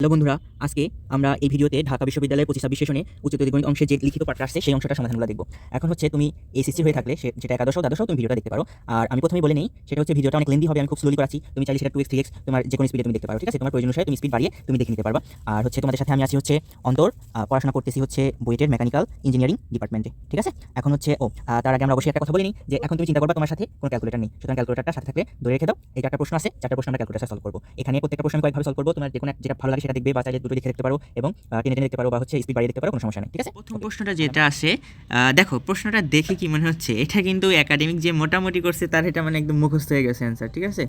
Hello বন্ধুরা, আজকে আমরা এই ভিডিওতে ঢাকা বিশ্ববিদ্যালয়ের 25-26 সেশনে উচ্চতর গণিত অংশে যে লিখিত পাঠটা আসছে সেই অংশটা সমাধানগুলো দেখব। এখন হচ্ছে তুমি এসএসসি হয়ে থাকলে যেটা একাদশ ও দ্বাদশ তুমি ভিডিওটা দেখতে পারো। আর আমি প্রথমেই বলে নেই, সেটা হচ্ছে ভিডিওটা অনেক লেন্দি হবে, আমি খুব স্লোলি করাচ্ছি। তুমি চাইলে সেটা 2x 3x তোমার যে কোনো স্পিডে তুমি দেখতে পারো, ঠিক আছে? তোমার প্রয়োজন অনুসারে তুমি স্পিড বাড়িয়ে তুমি দেখে নিতে পারবা। আর হচ্ছে তোমাদের সাথে আমি আছি হচ্ছে অন্তর, পড়াশোনা করতেছি হচ্ছে বুয়েটের মেকানিক্যাল ইঞ্জিনিয়ারিং ডিপার্টমেন্টে, ঠিক আছে? এখন হচ্ছে তার আগে আমরা অবশ্যই একটা কথা বলে নিই যে এখন তুমি চিন্তা করবা তোমার সাথে কোনো ক্যালকুলেটর নেই, সুতরাং ক্যালকুলেটরটা সাথে থাকলে ধরে রেখে দাও। এই একটা প্রশ্ন আছে, 4টা প্রশ্ন আমরা ক্যালকুলেটরে সলভ করব। এখানে প্রত্যেকটা প্রশ্ন আমি কয়েকভাবে সলভ করব, তোমার যেটা ভালো লাগে সেটা দেখবে, বা চাইলে দুটো লিখে দেখতে পারো এবং টেনে টেনে দেখতে পারো, বা হচ্ছে স্পিড বাড়িয়ে দেখতে পারো, কোনো সমস্যা নেই, ঠিক আছে? প্রথম প্রশ্নটা যেটা আসে, দেখো প্রশ্নটা দেখে কি মনে হচ্ছে এটা কিন্তু একাডেমিক যে মোটামুটি করছে তার এটা মানে একদম মুখস্থ হয়ে গেছে অ্যান্সার, ঠিক আছে?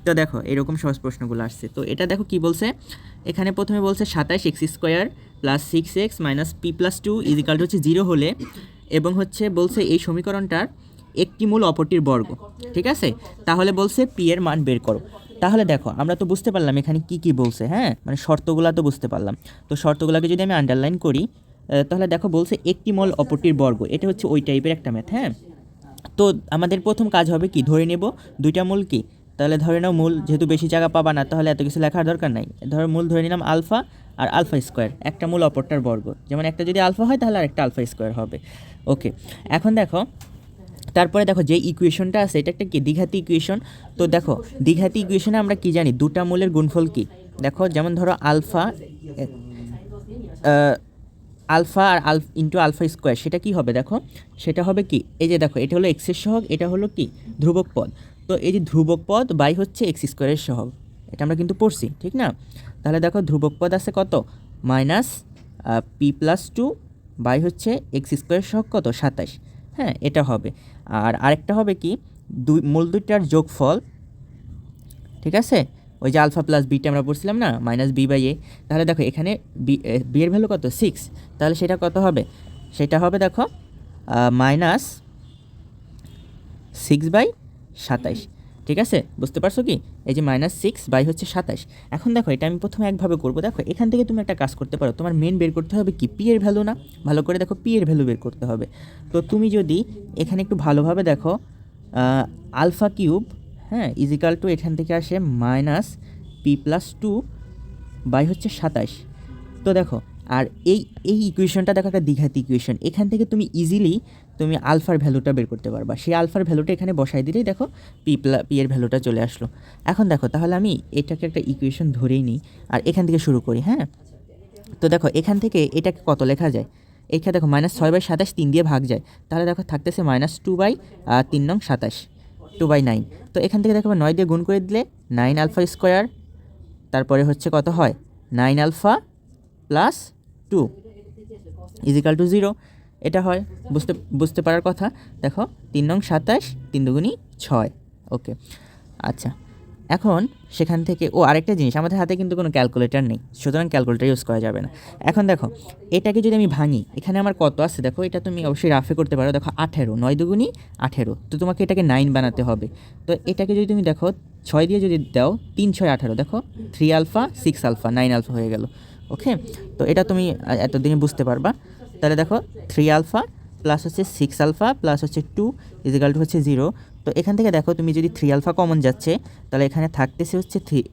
তো দেখো এরকম সহজ প্রশ্নগুলো আসছে। তো এটা দেখো কি বলছে, এখানে প্রথমে বলছে 27x² + 6x - p+2 = হচ্ছে 0 হলে, এবং হচ্ছে বলছে এই সমীকরণটার একটি মূল অপরটির বর্গ, ঠিক আছে? তাহলে বলছে পি এর মান বের করো। তাহলে দেখো আমরা তো বুঝতে পারলাম এখানে কি কি বলছে, হ্যাঁ, মানে শর্তগুলো তো বুঝতে পারলাম। তো শর্তগুলোকে যদি আমি আন্ডারলাইন করি, তাহলে দেখো বলছে একটি মল অপরটির বর্গ, এটা হচ্ছে ওই টাইপের একটা ম্যাথ, হ্যাঁ। তো আমাদের প্রথম কাজ হবে কি, ধরে নেব দুইটা মূল কি, তাহলে ধরে নাও মূল, যেহেতু বেশি জায়গা পাবা না তাহলে এত কিছু লেখার দরকার নাই। ধরো মূল ধরে নিলাম আলফা আর আলফা², একটা মূল অপরটার বর্গ, যেমন একটা যদি আলফা হয় তাহলে আরেকটা আলফা² হবে। ওকে, এখন দেখো তারপরে দেখো যে ইকুয়েশনটা আছে এটা একটা কি দ্বিঘাতী ইকুয়েশন। তো দেখো দ্বিঘাতী ইকুয়েশনে আমরা কি জানি, দুটা মূলের গুণফল কি, দেখো যেমন ধরো আলফা আলফা আর আলফা² সেটা কি হবে, দেখো সেটা হবে কি, এই যে দেখো এটা হলো এক্সের সহগ, এটা হলো কি ধ্রুবক পদ। তো এই যে ধ্রুবক পদ বাই হচ্ছে x² সহগ, এটা আমরা কিন্তু পড়ছি, ঠিক না? তাহলে দেখো ধ্রুবক পদ আছে কত, -p+2 বাই হচ্ছে x² সহগ কত, 27, হ্যাঁ এটা হবে। আর আরেকটা হবে কি, মূল দুইটার যোগফল, ঠিক আছে? ওই যে আলফা প্লাস বিটা আমরা পড়ছিলাম না, -b/a। তাহলে দেখো এখানে বি এর ভ্যালু কত, 6, তাহলে সেটা কত হবে, সেটা হবে দেখো -6/27, ঠিক আছে? বুঝতে পারছো কি, এই যে -6/27। এখন দেখো এটা আমি প্রথমে একভাবে করবো, দেখো এখান থেকে তুমি একটা কাজ করতে পারো, তোমার মেন বের করতে হবে কি, পি এর ভ্যালু না, ভালো করে দেখো পি এর ভ্যালু বের করতে হবে। তো তুমি যদি এখানে একটু ভালোভাবে দেখো, α³ হ্যাঁ = এখান থেকে আসে -p+2 বাই হচ্ছে 27। তো দেখো আর এই ইকুয়েশনটা দেখো একটা দ্বিঘাতী ইকুয়েশন, এখান থেকে তুমি ইজিলি তুমি আলফার ভ্যালুটা বের করতে পারবা। সেই আলফার ভ্যালুটা এখানে বসাই দিলেই দেখো পি এর ভ্যালুটা চলে আসলো। এখন দেখো তাহলে আমি এটাকে একটা ইকুয়েশন ধরেই নিই আর এখান থেকে শুরু করি, হ্যাঁ। তো দেখো এখান থেকে এটাকে কত লেখা যায়, এখানে দেখো -6/27 3 দিয়ে ভাগ যায়, তাহলে দেখো থাকতেছে -2/3 নং 27, 2/9। তো এখান থেকে দেখো 9 দিয়ে গুণ করে দিলে 9α², তারপরে হচ্ছে কত হয় 9α + 2 = 0, এটা হয়। বুঝতে পারার কথা। দেখো 3 নং 27, 3 দুগুণি 6। ওকে, আচ্ছা এখন সেখান থেকে আরেকটা জিনিস, আমাদের হাতে কিন্তু কোনো ক্যালকুলেটর নেই, সুতরাং ক্যালকুলেটর ইউজ করা যাবে না। এখন দেখো এটাকে যদি আমি ভাঙি, এখানে আমার কত আছে দেখো, এটা তুমি অবশ্যই রাফে করতে পারো। দেখো 18, 9 দুগুণি 18, তো তোমাকে এটাকে 9 বানাতে হবে। তো এটাকে যদি তুমি দেখো 6 দিয়ে যদি দাও, 3 6 18, দেখো 3α 6α 9α হয়ে গেল। ওকে, তো এটা তুমি এতদিনে বুঝতে পারবা। তাহলে দেখো 3α প্লাস হচ্ছে 6α প্লাস হচ্ছে 2 = হচ্ছে 0। তো এখান থেকে দেখো তুমি যদি 3α কমন যাচ্ছে, তাহলে এখানে থাকতেছে হচ্ছে 3,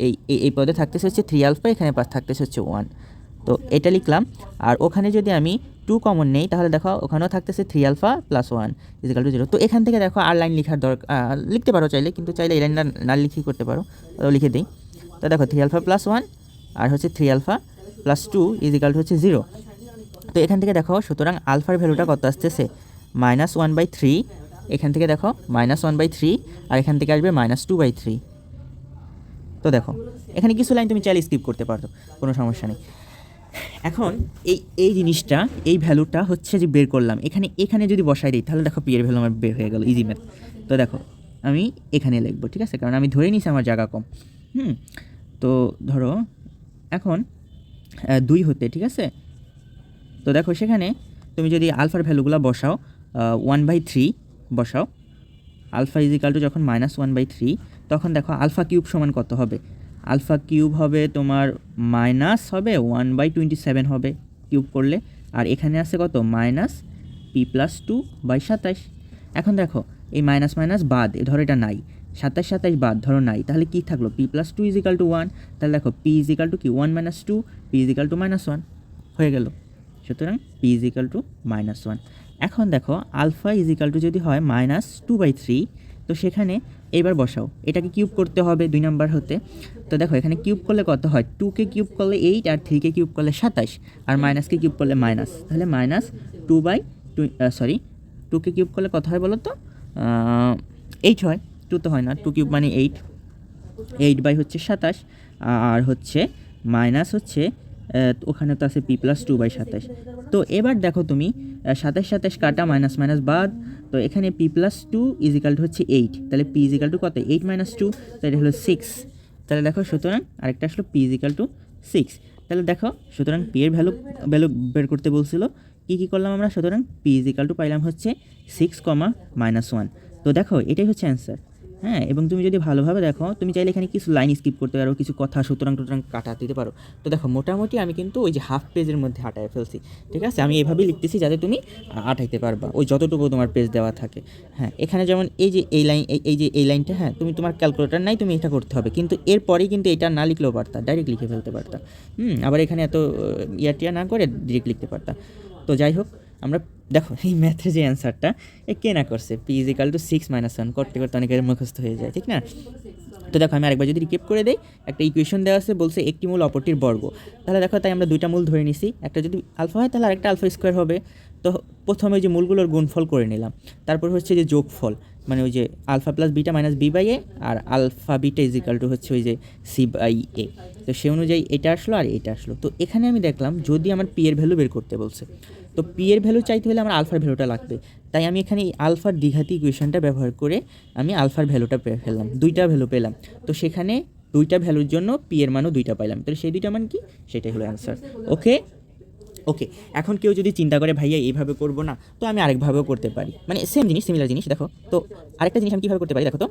এই পদে থাকতেছে হচ্ছে 3α, এখানে থাকতেছে হচ্ছে 1। তো এটা লিখলাম। আর ওখানে যদি আমি 2 কমন নেই, তাহলে দেখো ওখানেও থাকতেছে 3α + 1 = 0। তো এখান থেকে দেখো আর লাইন লিখার দরকার, লিখতে পারো চাইলে, কিন্তু চাইলে এই লাইনটা না লিখেই করতে পারো, তো লিখে দিই। তো দেখো 3α + 1 আর হচ্ছে 3α + 2 = হচ্ছে 0। তো এখান থেকে দেখো সুতরাং আলফার ভ্যালুটা কত আসতেছে, -1/3, এখান থেকে দেখো -1/3, আর এখান থেকে আসবে -2/3। তো দেখো এখানে কিছু লাইন তুমি চাইলে স্কিপ করতে পারো, কোনো সমস্যা নেই। এখন এই জিনিসটা, এই ভ্যালুটা হচ্ছে যে বের করলাম, এখানে যদি বসাই দিই তাহলে দেখো পি এর ভ্যালু আমার বের হয়ে গেল, ইজি ম্যাথ। তো দেখো আমি এখানে লিখবো, ঠিক আছে, কারণ আমি ধরে নিয়েছি আমার জায়গা কম। তো ধরো এখন 2 হতে, ঠিক আছে। তো দেখো সেখানে তুমি যদি আলফার ভ্যালুগুলো বসাও, 1/3 বসাও, আলফা = যখন -1/3, তখন দেখো α³ সমান কত হবে, α³ হবে তোমার হবে 1/27 হবে কিউব করলে, আর এখানে আছে কত -p+2/27। এখন দেখো এই মাইনাস মাইনাস বাদ, ধরো এটা নাই, 27 27 বাদ ধরো নাই, তাহলে কি থাকলো p plus two is equal to 1, তাহলে দেখো পি ইজ ইকাল টু কি 1 minus two, p is equal to minus 1 হয়ে গেল। সুতরাং p is equal to minus 1। এখন দেখো আলফা ইজ ইকাল টু যদি হয় -2/3, তো সেখানে এবার বসাও, এটাকে কিউব করতে হবে 2 নাম্বার হতে। তো দেখো এখানে কিউব করলে কত হয়, 2কে কিউব করলে 8 আর 3কে কিউব করলে 27 আর মাইনাসকে কিউব করলে মাইনাস, তাহলে -2/2কে কিউব করলে কত হয় বলো তো, 8 হয়। 2 তো হয় না, 2 কিউব মানে 8/27 আর হচ্ছে মাইনাস হচ্ছে ওখানে তো আছে p+2/27। তো এবার দেখো তুমি 27 27 কাটা মাইনাস মাইনাস বাদ, তো এখানে p+2 ইজ ইকাল টু হচ্ছে 8, তাহলে p ইজ ইকাল টু কত 8 - 2, তাহলে হলো 6। তাহলে দেখো সুতরাং আরেকটা আসলো p ইজ ইকাল টু 6। তাহলে দেখো সুতরাং p এর ভ্যালু বের করতে বলছিল, কী করলাম আমরা, সুতরাং p ইজ ইকাল টু পাইলাম হচ্ছে 6, -1। তো দেখো এটাই হচ্ছে অ্যান্সার। হ্যাঁ, এবং তুমি যদি ভালোভাবে দেখো, তুমি চাইলে এখানে কিছু লাইন স্কিপ করতে পারো, কিছু কথা সুতরাং কাটা দিতে পারো। তো দেখো মোটামুটি আমি কিন্তু ওই যে হাফ পেজের মধ্যে আটায় ফেলছি, ঠিক আছে। আমি এভাবেই লিখতেছি যাতে তুমি আটাইতে পারবা ওই যতটুকু তোমার পেজ দেওয়া থাকে। হ্যাঁ, এখানে যেমন এই যে এই লাইনটা, হ্যাঁ তুমি তোমার ক্যালকুলেটার নাই, তুমি এটা করতে হবে, কিন্তু এরপরেই কিন্তু এটা না লিখলেও পারতা, ডাইরেক্ট লিখে ফেলতে পারতা। আবার এখানে এত টিয়া না করে ডিরেক্ট লিখতে পারতা। তো যাই হোক, আমরা দেখো এই ম্যাথের যে অ্যান্সারটা কে না করছে, পি ইজ ইকাল টু 6 - 1 করতে করতে অনেকের মুখস্থ হয়ে যায়, ঠিক না। তো দেখো আমি আরেকবার যদি রিকেপ করে দেই, একটা ইকুয়েশন দেওয়া আছে, বলছে একটি মূল অপরটির বর্গ। তাহলে দেখো তাই আমরা দুইটা মূল ধরে নিছি, একটা যদি আলফা হয় তাহলে আরেকটা আলফা স্কোয়ার হবে। তো প্রথমে ওই যে মূলগুলোর গুণফল করে নিলাম, তারপর হচ্ছে যে যোগফল, মানে ওই যে alpha plus beta minus b/a আর alpha beta is equal to হচ্ছে ওই যে c/a। তো সেই অনুযায়ী এটা আসলো আর এটা আসলো। তো এখানে আমি দেখলাম যদি আমার পি এর ভ্যালু বের করতে বলছে, তো পি এর ভ্যালু চাইতে হলে আমার আলফার ভ্যালুটা লাগবে। তাই আমি এখানে এই আলফার দ্বিঘাতি ইকুয়েশনটা ব্যবহার করে আমি আলফার ভ্যালুটা পেয়ে ফেললাম, দুইটা ভ্যালু পেলাম। তো সেখানে দুইটা ভ্যালুর জন্য পি এর মানও দুইটা পাইলাম, তাহলে সেই দুইটা মান কি, সেটাই হলো অ্যান্সার। ওকে, এখন কেউ যদি চিন্তা করে ভাইয়া এইভাবে করবো না, তো আমি আরেকভাবেও করতে পারি, মানে সেম জিনিস, সিমিলার জিনিস। দেখো তো আরেকটা জিনিস আমি কীভাবে করতে পারি, দেখো তো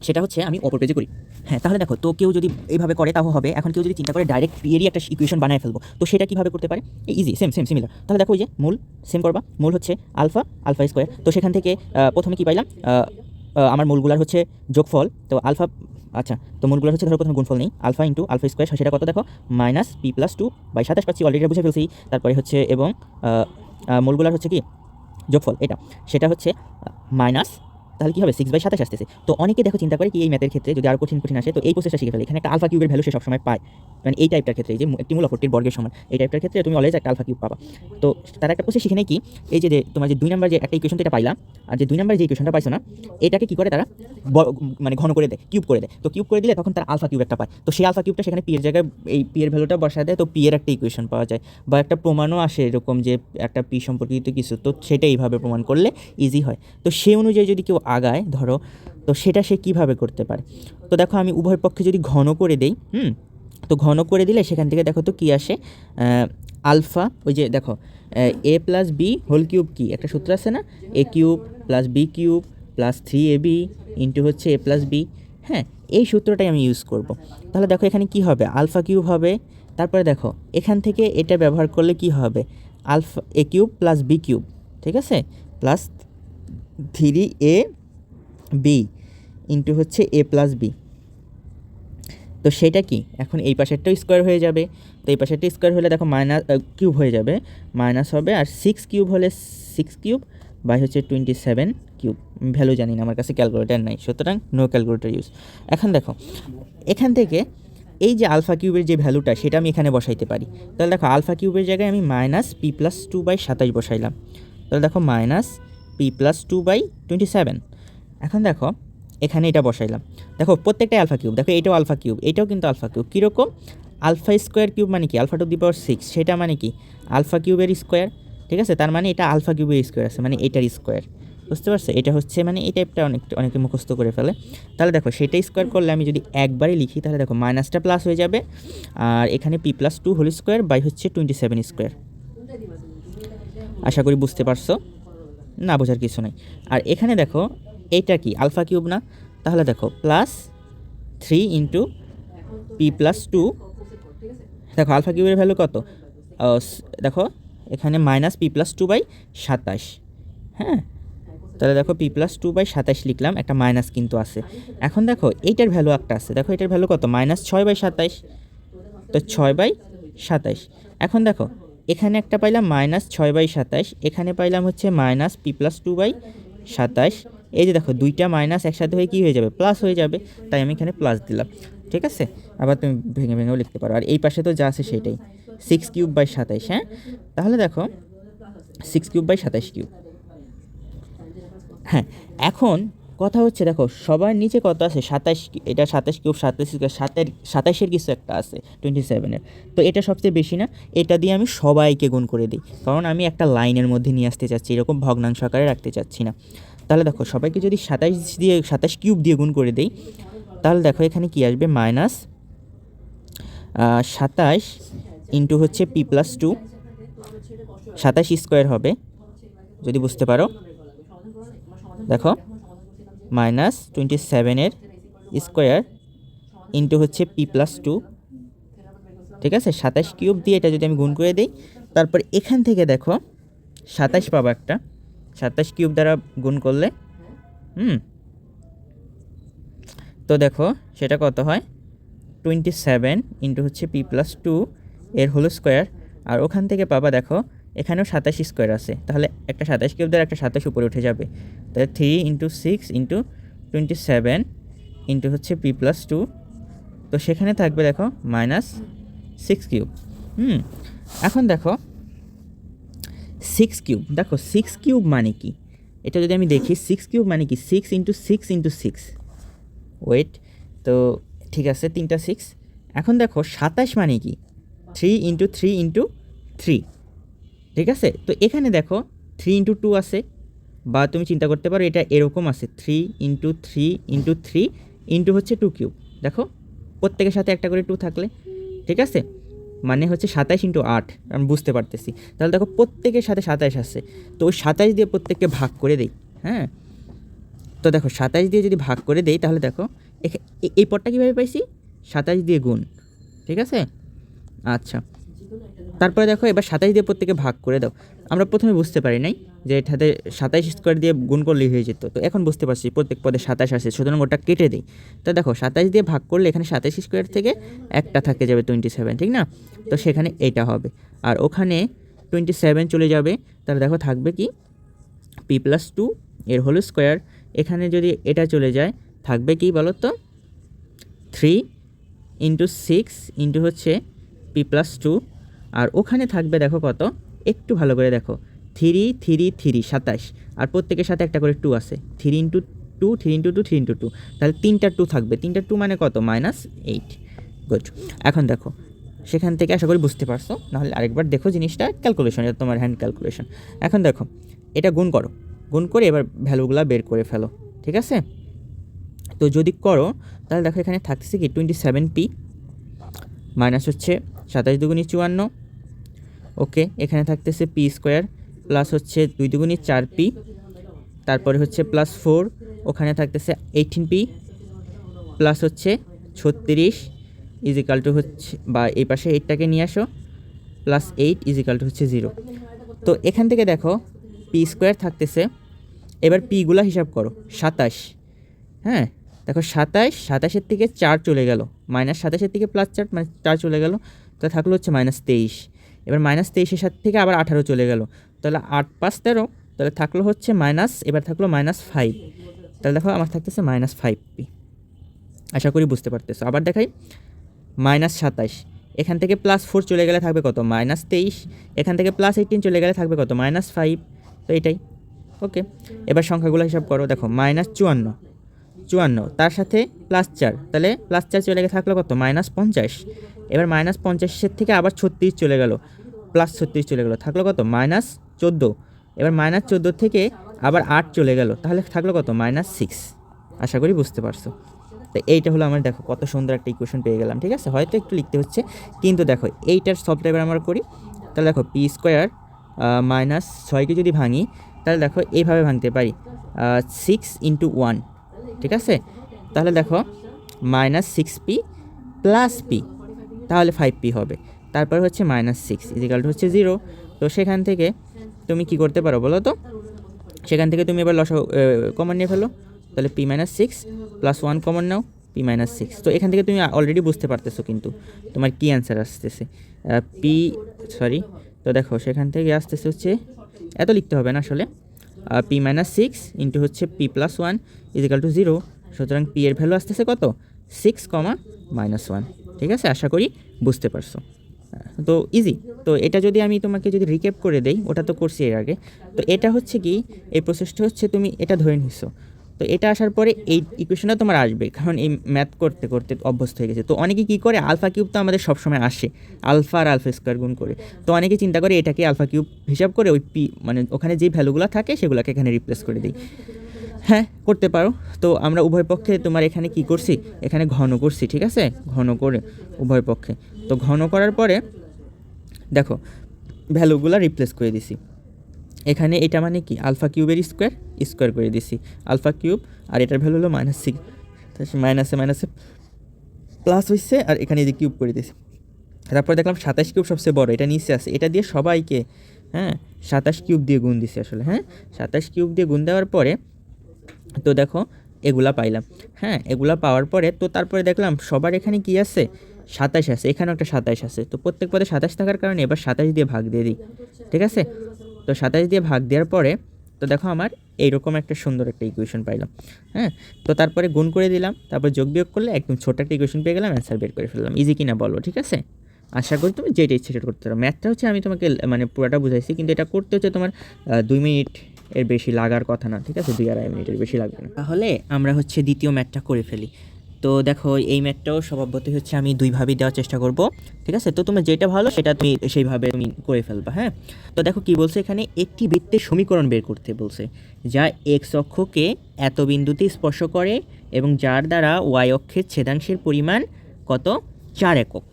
সেটা হচ্ছে আমি অপর পেজে করি। হ্যাঁ, তাহলে দেখো তো কেউ যদি এইভাবে করে তাও হবে। এখন কেউ যদি চিন্তা করে ডাইরেক্ট পি এরই একটা ইকুয়েশন বানায় ফেলবো, তো সেটা কীভাবে করতে পারে, ইজি, সেম সিমিলার। তাহলে দেখো ওই যে মূল সেম করবা, মূল হচ্ছে আলফা স্কোয়ার। তো সেখান থেকে প্রথমে কি পাইলাম, আমার মূলগুলার হচ্ছে যোগফল, তো আলফা, আচ্ছা তো মূলগুলো হচ্ছে ধরো প্রথমে গুণফল নেই, আলফা ইন্টু আলফা স্কোয়ার, সেটা কত দেখো -p+2/27 পাচ্ছি, অলরেডি বুঝে ফেলছি। তারপরে হচ্ছে এবং মূলগুলার হচ্ছে কি যোগফল, এটা সেটা হচ্ছে মাইনাস, তাহলে কী হবে 6/27 আসতেছে। তো অনেকে দেখো চিন্তা করে কি এই ম্যাথের ক্ষেত্রে যদি আরও কঠিন আসে, তো এই প্রসেসটা শিখে ফেলে। এখানে একটা আলফা কিউবের ভ্যালু সে সবসময় পায়, মানে এই টাইপটার ক্ষেত্রে, যে একটি মূল অপরটির বর্গের সমান, এই টাইপটার ক্ষেত্রে তুমি অলওয়েজ একটা আলফা কিউব পাবা। তো তারা একটা প্রসেস শিখে নেয় কি, এই যে তোমার যে 2 নাম্বার যে একটা ইকুয়েশন এটা পাইলাম, আর যে 2 নাম্বার যে ইকুয়েশনটা পাইছো না, এটাকে কি করে তারা মানে ঘন করে দেয়, কিউব করে দেয়। তো কিউব করে দিলে তখন তারা আলফা কিউব একটা পায়। তো সেই আলফা কিউবটা সেখানে পি এর জায়গায় এই পি এর ভ্যালুটা বসায় দেয়, তো পি এর একটা ইকুয়েশন পাওয়া যায়, বা একটা প্রমাণও আসে এরকম যে একটা পি সম্পর্কিত কিছু, তো সেটা এইভাবে প্রমাণ করলে ইজি হয়। তো সেই অনুযায়ী যদি কেউ আগায় ধরো, তো সেটা সে কীভাবে করতে পারে। তো দেখো আমি উভয় পক্ষে যদি ঘন করে দেই, তো ঘন করে দিলে সেখান থেকে দেখো তো কী আসে, আলফা, ওই যে দেখো a plus b whole cube, কি একটা সূত্র আছে না, a cube plus b cube plus 3ab into হচ্ছে a প্লাস বি। হ্যাঁ, এই সূত্রটাই আমি ইউজ করব। তাহলে দেখো এখানে কি হবে, আলফা কিউব হবে, তারপরে দেখো এখান থেকে এটা ব্যবহার করলে কি হবে, alpha a cube plus b cube, ঠিক আছে, প্লাস 3ab ইন্টু হচ্ছে a প্লাস বি। তো সেটা কি, এখন এই পাশেরটাও স্কোয়ার হয়ে যাবে, তো এই পাশেরটা স্কোয়ার হলে দেখো মাইনাস কিউব হয়ে যাবে, মাইনাস হবে, আর 6 কিউব হলে 6 কিউব বাই হচ্ছে 27 কিউব। ভ্যালু জানি না, আমার কাছে ক্যালকুলেটার নাই, সুতরাং নো ক্যালকুলেটার ইউজ। এখন দেখো এখান থেকে এই যে আলফা কিউবের যে ভ্যালুটা, সেটা আমি এখানে বসাইতে পারি। তাহলে দেখো আলফা কিউবের জায়গায় আমি -p+2/27 বসাইলাম, তাহলে দেখো -p+2/27। এখন দেখো এখানে এটা বসাইলাম, দেখো প্রত্যেকটাই আলফা কিউব, দেখো এটাও আলফা কিউব, এটাও কিন্তু আলফা কিউব। কীরকম, আলফা স্কোয়ার কিউব মানে কি, আলফা টু দি পাওয়ার 6, সেটা মানে কি আলফা কিউবের স্কোয়ার, ঠিক আছে। তার মানে এটা আলফা কিউবের স্কোয়ার আছে, মানে এটার স্কোয়ার, বুঝতে পারছো। এটা হচ্ছে মানে এই টাইপটা অনেকে মুখস্থ করে ফেলে। তাহলে দেখো সেটা স্কোয়ার করলে আমি যদি একবারে লিখি, তাহলে দেখো মাইনাসটা প্লাস হয়ে যাবে, আর এখানে p+2 হোল স্কোয়ার বাই হচ্ছে 27 স্কোয়ার। আশা করি বুঝতে পারছো, না বোঝার কিছু নাই। আর এখানে দেখো এইটা কি আলফা কিউব না, তাহলে দেখো +3 ইন্টু p+2, দেখো আলফা কিউবের ভ্যালু কত, দেখো এখানে -p+2/27, হ্যাঁ তাহলে দেখো পি প্লাস 2/27 লিখলাম, একটা মাইনাস কিন্তু আছে। এখন দেখো এইটার ভ্যালু একটা আছে, দেখো এটার ভ্যালু কত, -6/27, তো 6/27। এখন দেখো এখানে একটা পাইলাম -6/27, এখানে পাইলাম হচ্ছে মাইনাস পি প্লাস 2/27। এই যে দেখো দুইটা মাইনাস একসাথে হয়ে কী হয়ে যাবে, প্লাস হয়ে যাবে, তাই আমি এখানে প্লাস দিলাম। ঠিক আছে, আবার তুমি ভেঙে ভেঙেও লিখতে পারো, আর এই পাশে তো যা আছে সেটাই 6/27। হ্যাঁ, তাহলে দেখো 6/27 হ্যাঁ, এখন কথা হচ্ছে দেখো সবার নিচে কত আছে, 27, এটা 27 27 কিছু একটা আছে 27-এর, তো এটা সবচেয়ে বেশি না, এটা দিয়ে আমি সবাইকে গুণ করে দিই, কারণ আমি একটা লাইনের মধ্যে নিয়ে আসতে চাচ্ছি, এরকম ভগ্নাংশ আকারে রাখতে চাচ্ছি না। তাহলে দেখো সবাইকে যদি 27 দিয়ে গুণ করে দিই, তাহলে দেখো এখানে কি আসবে, -27 ইন্টু হচ্ছে পি প্লাস 2, 27 স্কোয়ার হবে যদি বুঝতে পারো। দেখো -27-এর স্কোয়ার ইন্টু হচ্ছে পি প্লাস 2, ঠিক আছে, 27³ দিয়ে এটা যদি আমি গুণ করে দিই, তারপর এখান থেকে দেখো 27 পাবো একটা, 27³ দ্বারা গুণ করলে তো দেখো সেটা কত হয়, 27 ইন্টু হচ্ছে পি প্লাস 2 এর হোল স্কোয়ার, আর ওখান থেকে পাবা দেখো এখানেও 27 স্কোয়ার আছে, তাহলে একটা 27³ দ্বারা একটা 27 উপরে উঠে যাবে, তাহলে 3 × 6 × 27 ইন্টু হচ্ছে পি প্লাস 2, তো সেখানে থাকবে দেখো -6³ এখন দেখো 6³ দেখো 6³ মানে কি, এটা যদি আমি দেখি 6³ মানে কি, 6 × 6 × 6, ওয়েট, তো ঠিক আছে 3টা 6। এখন দেখো 27 মানে কি, 3 × 3 × 3, ঠিক আছে, তো এখানে দেখো 3 × 2 আছে, বা তুমি চিন্তা করতে পারো এটা এরকম আছে 3 × 3 × 3 ইন্টু হচ্ছে 2³ দেখো প্রত্যেকের সাথে একটা করে 2 থাকলে, ঠিক আছে, মানে হচ্ছে 27 × 8, আমি বুঝতে পারতেছি। তাহলে দেখো প্রত্যেকের সাথে 27 আছে, তো ওই 27 দিয়ে প্রত্যেককে ভাগ করে দেই। হ্যাঁ, তো দেখো 27 দিয়ে যদি ভাগ করে দেই, তাহলে দেখো এই পদটা কীভাবে পাইছি, 27 দিয়ে গুণ, ঠিক আছে। আচ্ছা, তারপরে দেখো এবার 27 দিয়ে প্রত্যেকে ভাগ করে দাও। আমরা প্রথমে বুঝতে পারি নাই যে এটাতে 27 স্কোয়ার দিয়ে গুণ করলেই হয়ে যেত, তো এখন বুঝতে পারছি প্রত্যেক পদে 27 আছে, সুতরাং ওটা কেটে দিই। তো দেখো 27 দিয়ে ভাগ করলে এখানে 27 স্কোয়ার থেকে একটা থাকে যাবে 27, ঠিক না, তো সেখানে এইটা হবে, আর ওখানে 27 চলে যাবে, তাহলে দেখো থাকবে কি পি প্লাস 2 এর হোল স্কোয়ার, এখানে যদি এটা চলে যায় থাকবে কি বলো তো, 3 × 6 ইন্টু হচ্ছে পি প্লাস 2, আর ওখানে থাকবে দেখো কত, একটু ভালো করে দেখো 3 3 3 27, আর প্রত্যেকের সাথে একটা করে 2 আছে, 3 × 2 3 × 2 3 × 2, তাহলে 3টা 2 থাকবে, 3টা 2 মানে কত, -8। গুড, এখন দেখো সেখান থেকে আশা করি বুঝতে পারছো, নাহলে আরেকবার দেখো জিনিসটা, ক্যালকুলেশন, এটা তোমার হ্যান্ড ক্যালকুলেশন। এখন দেখো এটা গুণ করো, গুণ করে এবার ভ্যালুগুলো বের করে ফেলো, ঠিক আছে। তো যদি করো তাহলে দেখো এখানে থাকতেছে কি 27p মাইনাস হচ্ছে 27 × 2 = 54, ওকে, এখানে থাকতেছে পি স্কোয়ার প্লাস হচ্ছে 2 × 2 = 4p, তারপরে হচ্ছে প্লাস 4, ওখানে থাকতেছে 18p প্লাস হচ্ছে 36 ইজিক্যাল টু হচ্ছে, বা এই পাশে 8টাকে নিয়ে আসো, প্লাস 8 ইজিক্যাল টু হচ্ছে 0। তো এখান থেকে দেখো পি স্কোয়ার থাকতেছে, এবার পিগুলা হিসাব করো, 27, হ্যাঁ দেখো 27 থেকে 4 চলে গেল, -27 থেকে +4 মানে 4 চলে গেল, তো থাকলো হচ্ছে -23, এবার -23-এর সাথে থেকে আবার 18 চলে গেল, তাহলে 8 5 13, তাহলে থাকলো হচ্ছে এবার থাকলো -5, তাহলে দেখো আমার থাকতেছে -5p। আশা করি বুঝতে পারতেছো। আবার দেখাই, -27, এখান থেকে +4 চলে গেলে থাকবে কত, -23, এখান থেকে +18 চলে গেলে থাকবে কত, -5, তো এটাই, ওকে। এবার সংখ্যাগুলো হিসাব করো, দেখো -54, তার সাথে +4, তাহলে +4 চলে গেলে থাকলো কত, -50, এবার -50-এর থেকে আবার 36 চলে গেল, +36 চলে গেল, থাকলো কত, -14, এবার -14 থেকে আবার 8 চলে গেল, তাহলে থাকলো কত, -6। আশা করি বুঝতে পারছো। তো এইটা হলো আমার, দেখো কত সুন্দর একটা ইকুয়েশন পেয়ে গেলাম, ঠিক আছে, হয়তো একটু লিখতে হচ্ছে, কিন্তু দেখো এইটার সলভটা এবার আমরা করি। তাহলে দেখো পি স্কোয়ার -6কে যদি ভাঙি, তাহলে দেখো এইভাবে ভাঙতে পারি, 6 × 1, ঠিক আছে, তাহলে দেখো -6p + p, তাহলে 5p হবে, তারপর হচ্ছে -6 ইজিক্যাল টু হচ্ছে 0। তো সেখান থেকে তুমি কি করতে পারো বলো তো, সেখান থেকে তুমি এবার লসাগু কমন নিয়ে ফেলো, তাহলে p minus six plus one common নাও, পি মাইনাস সিক্স। তো এখান থেকে তুমি অলরেডি বুঝতে পারতেছো কিন্তু তোমার কী অ্যান্সার আসতেছে তো দেখো সেখান থেকে আসতেছে হচ্ছে, এত লিখতে হবে না আসলে, পি মাইনাস সিক্স ইন্টু হচ্ছে p plus one is equal to zero. সুতরাং পি এর ভ্যালু আসতেছে কত, সিক্স কমা মাইনাস ওয়ান। ঠিক আছে, আশা করি বুঝতে পারছো। তো ইজি। তো এটা যদি আমি তোমাকে যদি রিক্যাপ করে দেই, ওটা তো করছি এর আগে। তো এটা হচ্ছে কি, এই প্রসেসটা হচ্ছে তুমি এটা ধরে নিছো, তো এটা আসার পরে এই ইকুয়েশনটা তোমার আসবে, কারণ এই ম্যাথ করতে করতে অভ্যস্ত হয়ে গেছে। তো অনেকে কী করে, আলফা কিউব তো আমাদের সবসময় আসে, আলফা আর আলফা স্কোয়ার গুণ করে। তো অনেকে চিন্তা করে এটাকে আলফা কিউব হিসাব করে ওই পি মানে ওখানে যে ভ্যালুগুলো থাকে সেগুলোকে এখানে রিপ্লেস করে দিই। হ্যাঁ, করতে পারো। তো আমরা উভয় পক্ষে তোমার এখানে কি করছি, এখানে ঘন করছি, ঠিক আছে, ঘন করে উভয় পক্ষে। তো ঘন করার পরে দেখো ভ্যালুগুলো রিপ্লেস করে দিছি। এখানে এটা মানে কি, আলফা কিউবের স্কোয়ার স্কোয়ার করে দিছি, আলফা কিউব, আর এটার ভ্যালু হলো মাইনাস সিক্স, মাইনাসে মাইনাসে প্লাস হচ্ছে, আর এখানে এই যে কিউব করে দিয়েছি। তারপর দেখলাম 27 কিউব সবচেয়ে বড়, এটা নিচে আছে, এটা দিয়ে সবাইকে, হ্যাঁ 27 কিউব দিয়ে গুণ দিছি আসলে, হ্যাঁ 27 কিউব দিয়ে গুণ দেওয়ার পরে তো দেখো এগুলা পাইলাম। হ্যাঁ, এগুলা পাওয়ার পরে তো তারপরে দেখলাম সবার এখানে কি আছে, 27 আছে, এখানেও একটা 27 আছে। তো প্রত্যেক পদে 27 থাকার কারণে এবার 27 দিয়ে ভাগ দিয়ে দিই। ঠিক আছে, তো 27 দিয়ে ভাগ দেওয়ার পরে তো দেখো আমার এইরকম একটা সুন্দর একটা ইকুয়েশন পাইলাম। হ্যাঁ, তো তারপরে গুণ করে দিলাম, তারপর যোগ বিয়োগ করলে একদম ছোট একটা ইকুয়েশন পেয়ে গেলাম, অ্যান্সার বের করে ফেললাম। ইজি কিনা বলো, ঠিক আছে? আশা করি তুমি যেটা ইচ্ছে সেটা করতে পারো। ম্যাথটা হচ্ছে আমি তোমাকে মানে পুরোটা বুঝাইছি, কিন্তু এটা করতে হচ্ছে তোমার 2 মিনিট এর বেশি লাগার কথা না, ঠিক আছে, 2-2.5 মিনিটের বেশি লাগবে না। তাহলে আমরা হচ্ছে দ্বিতীয় ম্যাথটা করে ফেলি। তো দেখো এই ম্যাথটাও স্বভাবতই হচ্ছে আমি দুইভাবেই দেওয়ার চেষ্টা করব। ঠিক আছে, তো তোমার যেটা ভালো সেটা তুমি সেইভাবে তুমি করে ফেলবা। হ্যাঁ, তো দেখো কি বলছে এখানে, একটি বৃত্তের সমীকরণ বের করতে বলছে যা এক্স অক্ষকে এত বিন্দুতে স্পর্শ করে এবং যার দ্বারা ওয়াই অক্ষের ছেদাংশের পরিমাণ কত, 4 একক।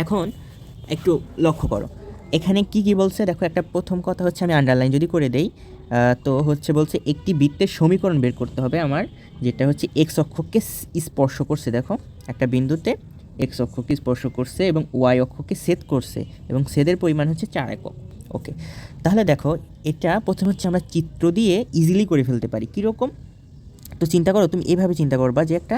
এখন একটু লক্ষ্য করো এখানে কি কি বলছে। দেখো একটা প্রথম কথা হচ্ছে, আমি আন্ডারলাইন যদি করে দেই, তো হচ্ছে বলছে একটি বৃত্তের সমীকরণ বের করতে হবে আমার, যেটা হচ্ছে এক্স অক্ষকে স্পর্শ করছে। দেখো একটা বিন্দুতে এক্স অক্ষকে স্পর্শ করছে এবং ওয়াই অক্ষকে ছেদ করছে এবং ছেদের পরিমাণ হচ্ছে 4 একক। ওকে, তাহলে দেখো এটা প্রথমে হচ্ছে আমরা চিত্র দিয়ে ইজিলি করে ফেলতে পারি। কীরকম, তো চিন্তা করো, তুমি এইভাবে চিন্তা করবা যে একটা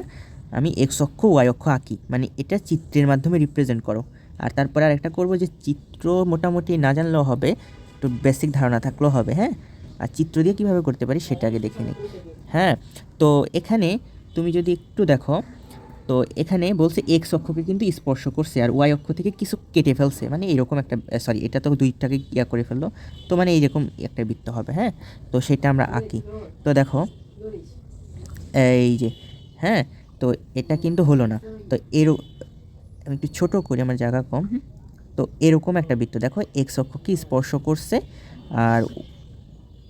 আমি এক্স অক্ষ ওয়াই অক্ষ আঁকি, মানে এটা চিত্রের মাধ্যমে রিপ্রেজেন্ট করো। আর তারপরে আর একটা করবো যে চিত্র মোটামুটি না জানলেও হবে, একটু বেসিক ধারণা থাকলেও হবে। হ্যাঁ, আর চিত্র দিয়ে কীভাবে করতে পারি সেটা আগে দেখে নিই। হ্যাঁ, তো এখানে তুমি যদি একটু দেখো, তো এখানে বলছে এক্স অক্ষকে কিন্তু স্পর্শ করছে আর ওয়াই অক্ষ থেকে কিছু কেটে ফেলছে, মানে এরকম একটা, সরি এটা তো দুইটাকে ইয়া করে ফেললো, তো মানে এইরকম একটা বৃত্ত হবে। হ্যাঁ, তো সেটা আমরা আঁকি। তো দেখো এই যে, হ্যাঁ, তো এটা কিন্তু হলো না। তো আমি একটু ছোটো করি, আমার জায়গা কম। তো এরকম একটা বৃত্ত দেখো, এক্স অক্ষকে স্পর্শ করছে আর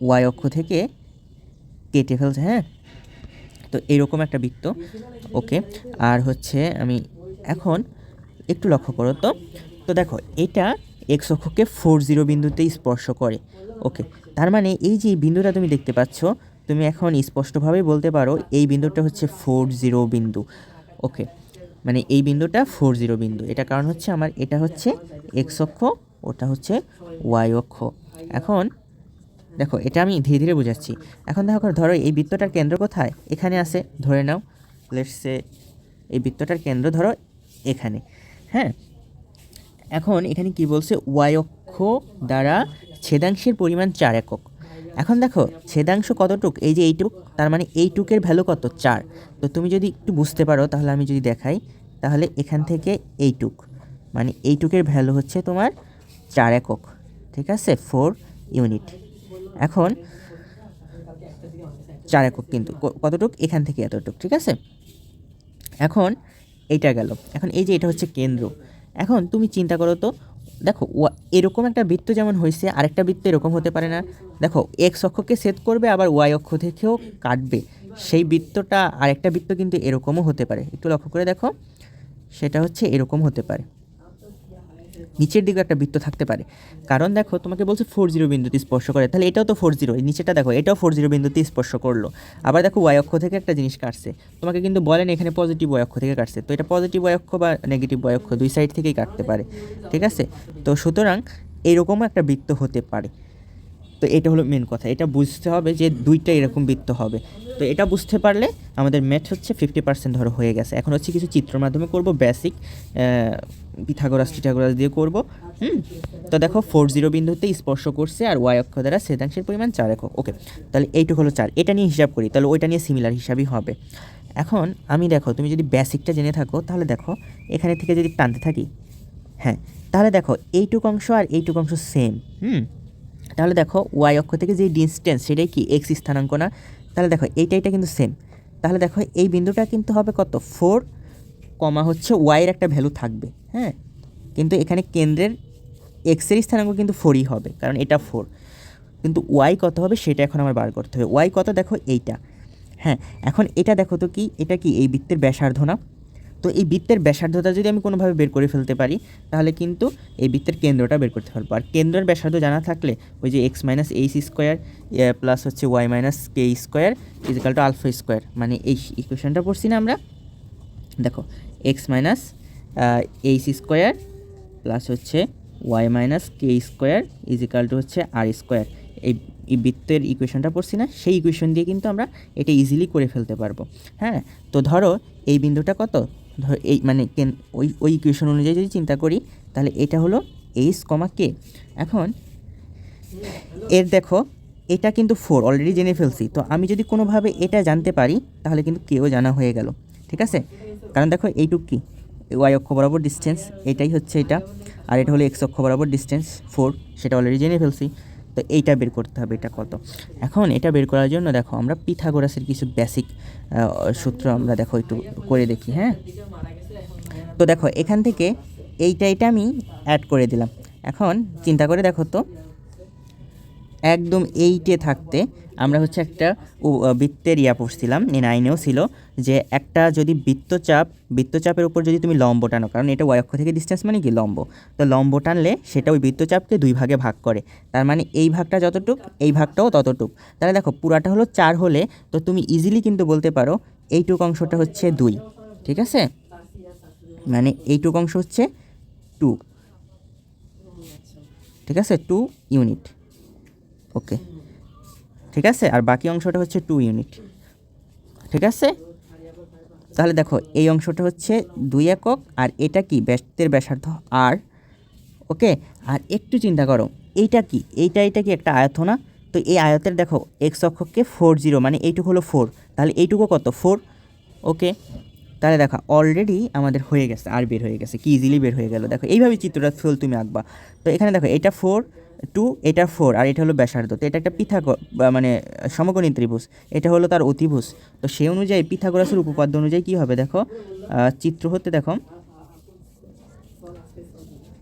ওয়াই অক্ষ থেকে কেটে ফেলছে। হ্যাঁ, তো এরকম একটা বৃত্ত। ওকে, আর হচ্ছে আমি এখন একটু লক্ষ্য করো তো, তো দেখো এটা এক্স অক্ষকে 40 বিন্দুতে স্পর্শ করে। ওকে, তার মানে এই যে বিন্দুটা তুমি দেখতে পাচ্ছ, তুমি এখন স্পষ্টভাবে বলতে পারো এই বিন্দুটা হচ্ছে 40 বিন্দু। ওকে, মানে এই বিন্দুটা 40 বিন্দু, এটা কারণ হচ্ছে আমার এটা হচ্ছে এক্স অক্ষ, ওটা হচ্ছে ওয়াই অক্ষ। এখন দেখো এটা আমি ধীরে ধীরে বোঝাচ্ছি। এখন দেখো ধরো এই বৃত্তটার কেন্দ্র কোথায়, এখানে আছে ধরে নাও, লেটস সে এই বৃত্তটার কেন্দ্র ধরো এখানে। হ্যাঁ, এখন এখানে কি বলছে, ওয়াই অক্ষ দ্বারা ছেদাংশের পরিমাণ 4 একক। এখন দেখো ছেদাংশ কতটুক, এই যে এইটুক, তার মানে এইটুকের ভ্যালু কত, 4। তো তুমি যদি একটু বুঝতে পারো তাহলে আমি যদি দেখাই, তাহলে এখান থেকে এইটুক, মানে এইটুকের ভ্যালু হচ্ছে তোমার 4 একক। ঠিক আছে, 4 ইউনিট। এখন 4 একক কিন্তু কতটুক, এখান থেকে এতটুক। ঠিক আছে, এখন এইটা গেল। এখন এই যে এটা হচ্ছে কেন্দ্র। এখন তুমি চিন্তা করো তো, দেখো এরকম একটা বৃত্ত যেমন হয়েছে, আরেকটা বৃত্ত এরকম হতে পারে না? দেখো এক্স অক্ষকে ছেদ করবে আবার ওয়াই অক্ষ থেকেও কাটবে, সেই বৃত্তটা আরেকটা বৃত্ত কিন্তু এরকমও হতে পারে। একটু লক্ষ্য করে দেখো, সেটা হচ্ছে এরকম হতে পারে, নিচের দিকে একটা বৃত্ত থাকতে পারে। কারণ দেখো তোমাকে বলছে 40 বিন্দুতে স্পর্শ করে, তাহলে এটাও তো 40, নিচেটা দেখো এটাও 40 বিন্দুতে স্পর্শ করলো। আবার দেখো ওয়াই অক্ষ থেকে একটা জিনিস কাটছে, তোমাকে কিন্তু বলেন এখানে পজিটিভ ওয়াই অক্ষ থেকে কাটছে, তো এটা পজিটিভ ওয়াই অক্ষ বা নেগেটিভ ওয়াই অক্ষ দুই সাইড থেকেই কাটতে পারে। ঠিক আছে, তো সুতরাং এইরকমও একটা বৃত্ত হতে পারে। তো তো এটা হলো মেন কথা, এটা বুঝতে হবে যে দুইটা এরকম বৃত্ত হবে। তো এটা বুঝতে পারলে আমাদের ম্যাথ হচ্ছে 50% ধরো হয়ে গেছে। এখন হচ্ছে কিছু চিত্রের মাধ্যমে করব, বেসিক পিথাগোরাস দিয়ে করব। তো দেখো 40 বিন্দুতে স্পর্শ করছে আর ওয়াই অক্ষ দ্বারা ছেদাংশের পরিমাণ 4 একক। ওকে, তাহলে এইটুকু হলো 4, এটা নিয়ে হিসাব করি, তাহলে ওইটা নিয়ে সিমিলার হিসাবই হবে। এখন আমি দেখো, তুমি যদি বেসিকটা জেনে থাকো তাহলে দেখো এখানে থেকে যদি টানতে থাকি, হ্যাঁ, তাহলে দেখো এইটুকু অংশ আর এইটুকু অংশ সেম। তাহলে দেখো ওয়াই অক্ষ থেকে যে ডিস্টেন্স সেটাই কি এক্স স্থানাঙ্ক না? তাহলে দেখো এইটা কিন্তু সেম। তাহলে দেখো এই বিন্দুটা কিন্তু হবে কত, 4, হচ্ছে ওয়াইয়ের একটা ভ্যালু থাকবে, হ্যাঁ, কিন্তু এখানে কেন্দ্রের এক্সের স্থানাঙ্ক কিন্তু 4ই হবে, কারণ এটা 4, কিন্তু ওয়াই কত হবে সেটা এখন আমার বার করতে হবে। ওয়াই কত দেখো এইটা, হ্যাঁ। এখন এটা দেখো তো কি, এটা কি এই বৃত্তের ব্যাসার্ধ না? তো এই বৃত্তের ব্যাসার্ধতা যদি আমি কোনোভাবে বের করে ফেলতে পারি তাহলে কিন্তু এই বৃত্তের কেন্দ্রটা বের করতে পারবো। আর কেন্দ্রের ব্যাসার্ধ জানা থাকলে ওই যে x minus h square plus হচ্ছে y minus k square is equal to alpha square, মানে এই ইকুয়েশনটা পড়ছি না আমরা? দেখো x minus h square plus হচ্ছে y minus k square is equal to হচ্ছে আর স্কোয়ার, এই বৃত্তের ইকুয়েশনটা পড়ছি না? সেই ইকুয়েশন দিয়ে কিন্তু আমরা এটা ইজিলি করে ফেলতে পারবো, হ্যাঁ। তো ধরো এই বিন্দুটা কত, ধরো এই মানে ওই ইকুয়েশন অনুযায়ী যদি চিন্তা করি তাহলে এটা হলো এইচ কমা কে। এখন এর দেখো এটা কিন্তু 4 অলরেডি জেনে ফেলছি, তো আমি যদি কোনোভাবে এটা জানতে পারি তাহলে কিন্তু কেউ জানা হয়ে গেল, ঠিক আছে? কারণ দেখো এইটুক কি ওয়াই অক্ষ বরাবর ডিস্টেন্স, এটাই হচ্ছে এটা, আর এটা হলো এক্স অক্ষ বরাবর ডিস্টেন্স 4, সেটা অলরেডি জেনে ফেলছি। তো এইটা বের করতে হবে, এটা কত। এখন এটা বের করার জন্য দেখো আমরা পিথাগোরাসের কিছু বেসিক সূত্র আমরা দেখো একটু করে দেখি, হ্যাঁ। তো দেখো এখান থেকে এইটা আমি অ্যাড করে দিলাম। এখন চিন্তা করে দেখো তো, একদম এইটে থাকতে আমরা হচ্ছে একটা বৃত্তের পড়ছিলাম, 9-এও ছিল, যে একটা যদি বৃত্তচাপের উপর যদি তুমি লম্ব টানো, কারণ এটা ওয়াই অক্ষ থেকে ডিস্টেন্স মানে কি লম্ব, তো লম্ব টানলে সেটা ওই বৃত্তচাপকে 2 ভাগে ভাগ করে, তার মানে এই ভাগটা যতটুক এই ভাগটাও ততটুক। তাহলে দেখো পুরাটা হলো 4 হলে তো তুমি ইজিলি কিন্তু বলতে পারো এইটুক অংশটা হচ্ছে 2, ঠিক আছে? মানে এইটুক অংশ হচ্ছে 2, ঠিক আছে, 2 ইউনিট। ওকে, ঠিক আছে, আর বাকি অংশটা হচ্ছে 2 ইউনিট, ঠিক আছে? তাহলে দেখো এই অংশটা হচ্ছে 2 একক, আর এটা কি বৃত্তের ব্যাসার্ধ আর, ওকে। আর একটু চিন্তা করো, এইটা কি এইটা কি একটা আয়ত না? তো এই আয়তের দেখো এক্স অক্ষকে 40, মানে এইটুকু হলো 4, তাহলে এইটুকু কত 4, ওকে। তাহলে দেখো অলরেডি আমাদের হয়ে গেছে, আর বের হয়ে গেছে, কি ইজিলি বের হয়ে গেল। দেখো এইভাবে চিত্রটা ফুল তুমি আঁকবা। তো এখানে দেখো এটা 4, 2, এটা 4, আর এটা হলো ব্যাসার্ধ, তো এটা একটা মানে সমকোণী ত্রিভুজ, এটা হলো তার অতিভুজ। তো সেই অনুযায়ী পিথাগোরাসের উপপাদ্য অনুযায়ী কী হবে দেখো, চিত্র হতে দেখো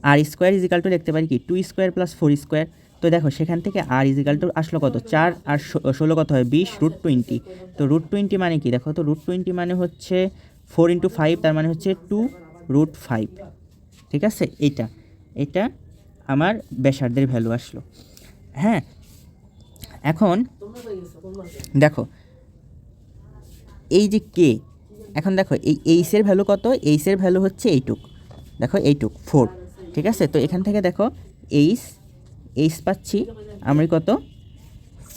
আর স্কোয়ার ইজিক্যাল টু লিখতে পারি কি 2 স্কোয়ার প্লাস 4 স্কোয়ার। তো দেখো সেখান থেকে আর ইজিক্যাল টু আসলো কত, 4 আর 16 কত হয় 20 √20। তো √20 মানে কি দেখো, তো √20 মানে হচ্ছে 4 × 5, তার মানে হচ্ছে 2 √5, ঠিক আছে? এটা আমার ব্যাসার্ধের ভ্যালু আসলো, হ্যাঁ। এখন দেখো এই যে কে, এখন দেখো এই এইচের ভ্যালু কত, এইচের ভ্যালু হচ্ছে এইটুক, দেখো এইটুক 4, ঠিক আছে? তো এখান থেকে দেখো এইচ পাচ্ছি আমি কত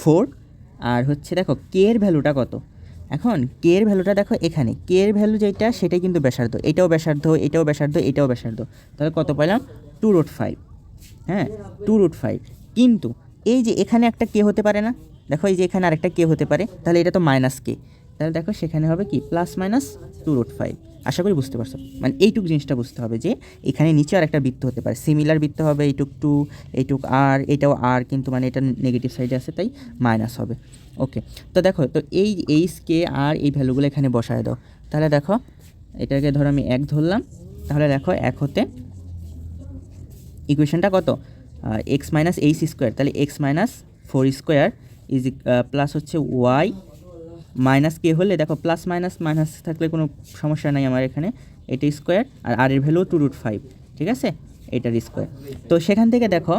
4, আর হচ্ছে দেখো কে এর ভ্যালুটা কত। এখন কে এর ভ্যালুটা দেখো, এখানে কে এর ভ্যালু যেটা সেটাই কিন্তু ব্যাসার্ধ, এটাও ব্যাসার্ধ, এটাও ব্যাসার্ধ, এটাও ব্যাসার্ধ, তাহলে কত পেলাম 2 √5, হ্যাঁ 2 √5। কিন্তু এই যে এখানে একটা কে হতে পারে না, দেখো এই যে এখানে আরেকটা কে হতে পারে, তাহলে এটা তো মাইনাস কে, তাহলে দেখো সেখানে হবে কি প্লাস মাইনাস 2 √5। আশা করি বুঝতে পারছো, মানে এইটুক জিনিসটা বুঝতে হবে যে এখানে নিচে আর একটা বৃত্ত হতে পারে, সিমিলার বৃত্ত হবে, এইটুক 2, এইটুক আর, এটাও আর, কিন্তু মানে এটা নেগেটিভ সাইডে আছে তাই মাইনাস হবে, ওকে। তো দেখো তো এই এইচ কে আর এই ভ্যালুগুলো এখানে বসায় দাও, তাহলে দেখো এটাকে ধরো আমি 1 ধরলাম, তাহলে দেখো 1 হতে ইকুয়েশনটা কত, এক্স মাইনাস এইচ স্কোয়ার, তাহলে x minus 4 square is plus হচ্ছে ওয়াই মাইনাস কে হলে দেখো প্লাস মাইনাস থাকলে কোনো সমস্যা নাই আমার এখানে, এটা স্কোয়ার আর এর ভ্যালু 2 √5, ঠিক আছে, এটার স্কোয়ার। তো সেখান থেকে দেখো,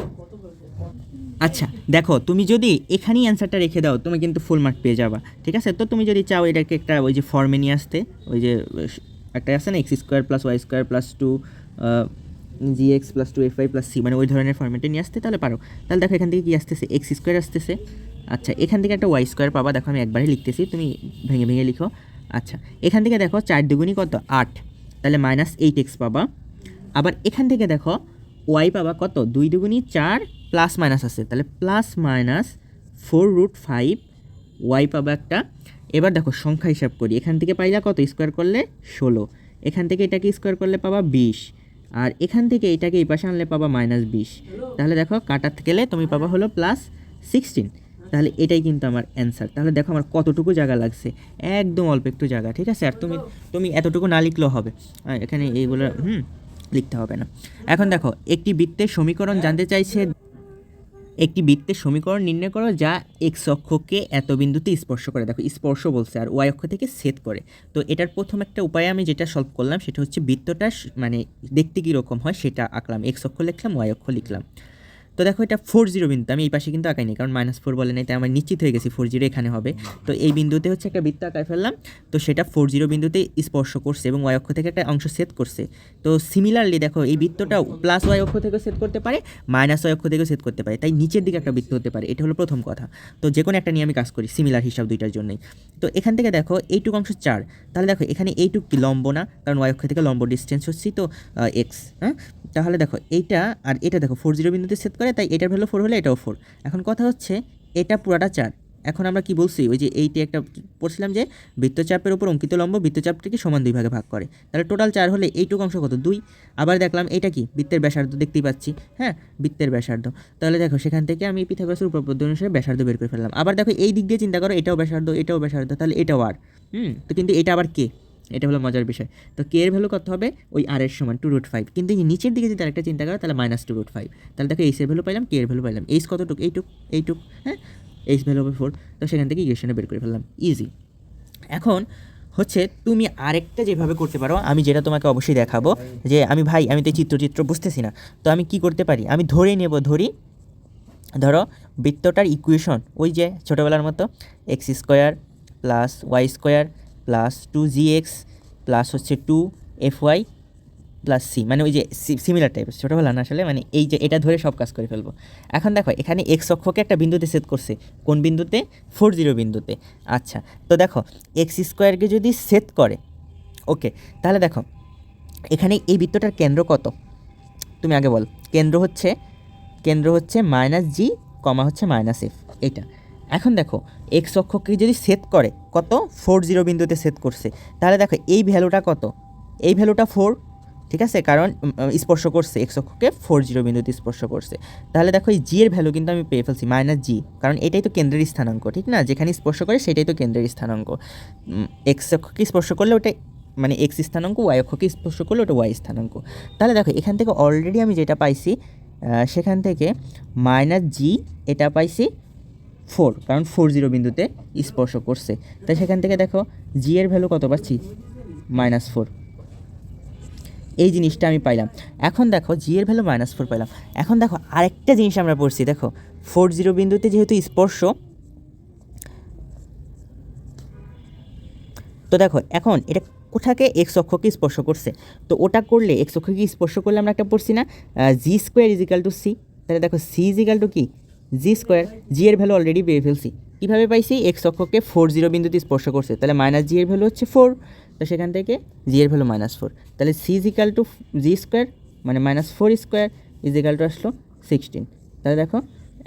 আচ্ছা দেখো তুমি যদি এখানেই অ্যান্সারটা রেখে দাও তুমি কিন্তু ফুল মার্ক পেয়ে যাবা, ঠিক আছে? তো তুমি যদি চাও এটাকে একটা ওই যে ফর্মে নিয়ে আসতে, ওই যে একটা আছে না x square plus y square plus 2 g x plus 2fy plus c, মানে ওই ধরনের ফর্মেটে নিয়ে আসতে তাহলে পারো। তাহলে দেখো এখান থেকে কি আসতেছে, এক্স স্কোয়ার আসতেছে। আচ্ছা, এখান থেকে একটা ওয়াই স্কোয়ার পাবা, দেখো আমি একবারে লিখতেছি, তুমি ভেঙে ভেঙে লিখো। আচ্ছা, এখান থেকে দেখো 4 দুগুণই কত 8, তাহলে -8x পাবা। আবার এখান থেকে দেখো ওয়াই পাবা কত, 2 দুগুণই 4 প্লাস মাইনাস আছে, তাহলে +-4√5 ওয়াই পাবা একটা। এবার দেখো সংখ্যা হিসাব করি, এখান থেকে পাইলা কত, স্কোয়ার করলে 16, এখান থেকে এটাকে স্কোয়ার করলে পাবা 20, আর এখান থেকে এটাকে এই পাশে আনলে পাবা -20। তাহলে দেখো কাটাতে গেলে তুমি পাবা হলো +16। তাহলে এটাই কিন্তু আমার অ্যান্সার। তাহলে দেখো আমার কতটুকু জায়গা লাগছে, একদম অল্প একটু জায়গা, ঠিক আছে। আর তুমি এতটুকু না লিখলেও হবে, এখানে এইগুলো লিখতে হবে না। এখন দেখো একটি বৃত্তের সমীকরণ জানতে চাইছে, একটি বৃত্তের সমীকরণ নির্ণয় করো যা এক্স অক্ষকে এত বিন্দুতে স্পর্শ করে। দেখো স্পর্শ বলছে আর ওয়াই অক্ষ থেকে ছেদ করে। তো এটার প্রথম একটা উপায়ে আমি যেটা সলভ করলাম সেটা হচ্ছে বৃত্তটা মানে দেখতে কীরকম হয় সেটা আঁকলাম, এক্স অক্ষ লিখলাম, ওয়াই অক্ষ লিখলাম। তো দেখো এটা 4-0 বিন্দু, আমি এই পাশে কিন্তু আঁকাইনি কারণ -4 বলে নাই, তাই আমার নিশ্চিত হয়ে গেছি 4-0 এখানে হবে। তো এই বিন্দুতে হচ্ছে একটা বৃত্ত আঁকায় ফেললাম, তো সেটা 4-0 বিন্দুতে স্পর্শ করছে এবং ওয়াই অক্ষ থেকে একটা অংশ ছেদ করছে। তো সিমিলারলি দেখো এই বৃত্তটাও প্লাস ওয়াই অক্ষ থেকেও ছেদ করতে পারে, মাইনাস ওয়াই অক্ষ থেকেও ছেদ করতে পারে, তাই নিচের দিকে একটা বৃত্ত হতে পারে। এটা হলো প্রথম কথা। তো যে কোনো একটা নিয়ে আমি কাজ করি, সিমিলার হিসাব দুইটার জন্যই। তো এখান থেকে দেখো এইটুক অংশ 4, তাহলে দেখো এখানে এইটুক কি লম্ব না, কারণ ওয়াই অক্ষ থেকে লম্ব ডিস্টেন্স হচ্ছে তো এক্স, হ্যাঁ। তাহলে দেখো এইটা আর এটা দেখো 4-0 বিন্দুতে ছেদ করে, তাই এটার ভ্যালু 4 হলে এটাও 4। এখন কথা হচ্ছে এটা পুরাটা 4। এখন আমরা কি বলছি, ওই যে এইটা একটা পড়ছিলাম যে বৃত্তচাপের উপর অঙ্কিত লম্ব বৃত্তচাপটিকে সমান 2 ভাগে ভাগ করে, তাহলে টোটাল 4 হলে এইটুকু অংশ কত 2। আবার দেখলাম এটা কি বৃত্তের ব্যাসার্ধ, দেখতেই পাচ্ছি, হ্যাঁ বৃত্তের ব্যাসার্ধ। তাহলে দেখো সেখান থেকে আমি পিথাগোরাসের উপপাদ্য অনুসারে ব্যাসার্ধ বের করে ফেললাম। আবার দেখো এই দিক দিয়ে চিন্তা করো, এটাও ব্যাসার্ধ, এটাও ব্যাসার্ধ, তাহলে এটাও আর তো কিন্তু এটা আবার কে, এটা হলো মজার বিষয়। তো কে এর ভ্যালু কত হবে, ওই আর এর সমান 2√5, কিন্তু এই নিচের দিকে যদি আরেকটা চিন্তা করো তাহলে -2√5। তাহলে দেখো এইচ এর ভ্যালু পাইলাম, কে এর ভ্যালু পাইলাম, এইচ কতটুক, এইটুক, হ্যাঁ এইচ ভ্যালু হবে 4। তো সেখান থেকে ইকুয়েশনে বের করে ফেললাম, ইজি। এখন হচ্ছে তুমি আরেকটা যেভাবে করতে পারো, আমি যেটা তোমাকে অবশ্যই দেখাবো, যে আমি তো চিত্র বুঝতেছি না, তো আমি কি করতে পারি, আমি ধরো বৃত্তটার ইকুয়েশন ওই যে ছোটোবেলার মতো x² plus y² plus 2gx plus হচ্ছে 2fy প্লাস সি, মানে ওই যে সিমিলার টাইপের, ছোটোবেলা না আসলে, মানে এই যে এটা ধরে সব কাজ করে ফেলবো। এখন দেখো এখানে এক্স অক্ষকে একটা বিন্দুতে সেট করছে, কোন বিন্দুতে, 4-0 বিন্দুতে। আচ্ছা, তো দেখো x² যদি সেট করে, ওকে, তাহলে দেখো এখানে এই বৃত্তটার কেন্দ্র কত, তুমি আগে বল। কেন্দ্র হচ্ছে -g, হচ্ছে -f, এইটা। এখন দেখো এক্স অক্ষকে যদি সেট করে কত, 4-0 বিন্দুতে সেট করছে, তাহলে দেখো এই ভ্যালুটা কত, এই ভ্যালুটা 4, ঠিক আছে, কারণ স্পর্শ করছে এক্স অক্ষকে 4-0 বিন্দুতে স্পর্শ করছে। তাহলে দেখো এই জি এর ভ্যালু কিন্তু আমি পেয়ে ফেলছি -g, কারণ এটাই তো কেন্দ্রের স্থানাঙ্ক, ঠিক না, যেখানে স্পর্শ করে সেটাই তো কেন্দ্রের স্থানাঙ্ক। এক্স অক্ষকে স্পর্শ করলে ওটা মানে এক্স স্থানাঙ্ক, ওয়াই অক্ষকে স্পর্শ করলে ওটা ওয়াই স্থানাঙ্ক। তাহলে দেখো এখান থেকে অলরেডি আমি যেটা পাইছি, সেখান থেকে -g এটা পাইছি 4, কারণ 4-0 বিন্দুতে স্পর্শ করছে, তাই সেখান থেকে দেখো জি এর ভ্যালু কত পাচ্ছি, -4। এই জিনিসটা আমি পাইলাম। এখন দেখো জি এর ভ্যালু -4 পাইলাম। এখন দেখো আরেকটা জিনিস আমরা পড়ছি, দেখো 4-0 বিন্দুতে যেহেতু স্পর্শ, তো দেখো এখন এটা কোথাকে এক্স অক্ষকে স্পর্শ করছে, তো ওটা করলে এক্স অক্ষকে স্পর্শ করলে আমরা একটা পড়ছি না, g² = c। তাহলে দেখো c = কি, g², জি এর ভ্যালু অলরেডি পেয়ে ফেলছি। কীভাবে পাইছি, এক্স অক্ষকে 4-0 বিন্দুতে স্পর্শ করছে, তাহলে -g এর ভ্যালু হচ্ছে 4, তো সেখান থেকে জি এর ভ্যালু -4, তাহলে c = g², মানে -4² আসলো 16। তাহলে দেখো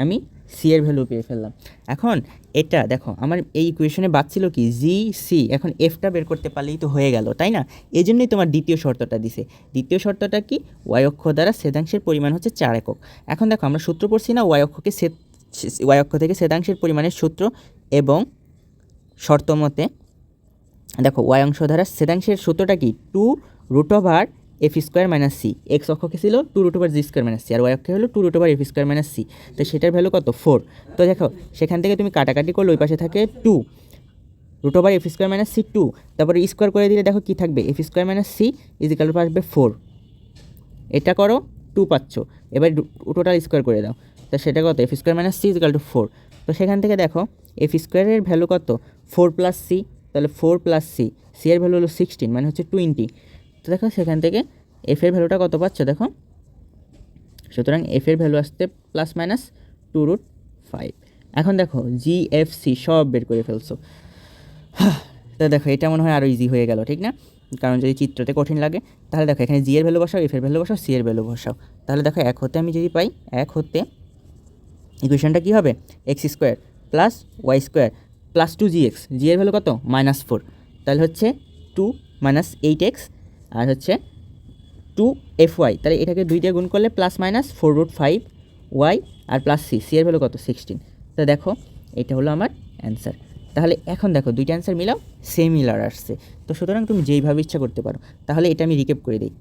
আমি সি এর ভ্যালু পেয়ে ফেললাম। এখন এটা দেখো আমার এই ইকুয়েশনে বাঁচছিল কি, জি সি, এখন এফটা বের করতে পারলেই তো হয়ে গেল, তাই না। এই জন্যই তোমার দ্বিতীয় শর্তটা দিছে। দ্বিতীয় শর্তটা কি, ওয়াই অক্ষ দ্বারা ছেদাংশের পরিমাণ হচ্ছে 4 একক। এখন দেখো আমরা সূত্র পড়ছি না, ওয়াই অক্ষ থেকে ছেদাংশের পরিমাণের সূত্র, এবং শর্ত মতে দেখো ওয়াই অংশ দ্বারা ছেদাংশের সূত্রটা কি, 2√f² - c, এক্স অক্ষকে ছিল 2√g² - c, আর ওয়াই অক্ষে হলো 2√f² - c, তো সেটার ভ্যালু কত, 4। তো দেখো সেখান থেকে তুমি কাটাকাটি করলে ওই পাশে থাকে 2√f² - c, 2, তারপরে স্কোয়ার করে দিলে দেখো কি থাকবে, f² - c আসবে 4, এটা করো 2 পাচ্ছ, এবার টোটাল স্কোয়ার করে দাও, তো সেটা কত, f² - c 4। তো সেখান থেকে দেখো f² এর ভ্যালু কত, 4 + c, তাহলে 4 + c, c এর ভ্যালু হলো 16, মানে হচ্ছে 20। তো দেখো সেখান থেকে এফ এর ভ্যালুটা কত পাচ্ছ, দেখো সুতরাং এফের ভ্যালু আসতে +-2√5। এখন দেখো জিএফসি সব বের করে ফেলছো। তো দেখো এটা মনে হয় আরও ইজি হয়ে গেল, ঠিক না? কারণ যদি চিত্রতে কঠিন লাগে তাহলে দেখো এখানে জি এর ভ্যালু বসাও, এফের ভ্যালু বসাও, সি এর ভ্যালু বসাও। তাহলে দেখো 1 হতে আমি যদি পাই 1 হতে ইকুয়েশনটা কী হবে, x² plus y² plus 2gx, জি এর ভ্যালু কত -4, তাহলে হচ্ছে 2 - 8x আর হচ্ছে 2fy, তাহলে এটাকে 2 দিয়ে গুণ করলে +-4√5y আর প্লাস সি এর ভ্যালু কত 16। তো দেখো এটা হলো আমার অ্যান্সার। তাহলে এখন দেখো দুইটা অ্যান্সার মিলাও, সিমিলার আসছে। তো সুতরাং তুমি যেইভাবে ইচ্ছা করতে পারো। তাহলে এটা আমি রিকেপ করে দিই।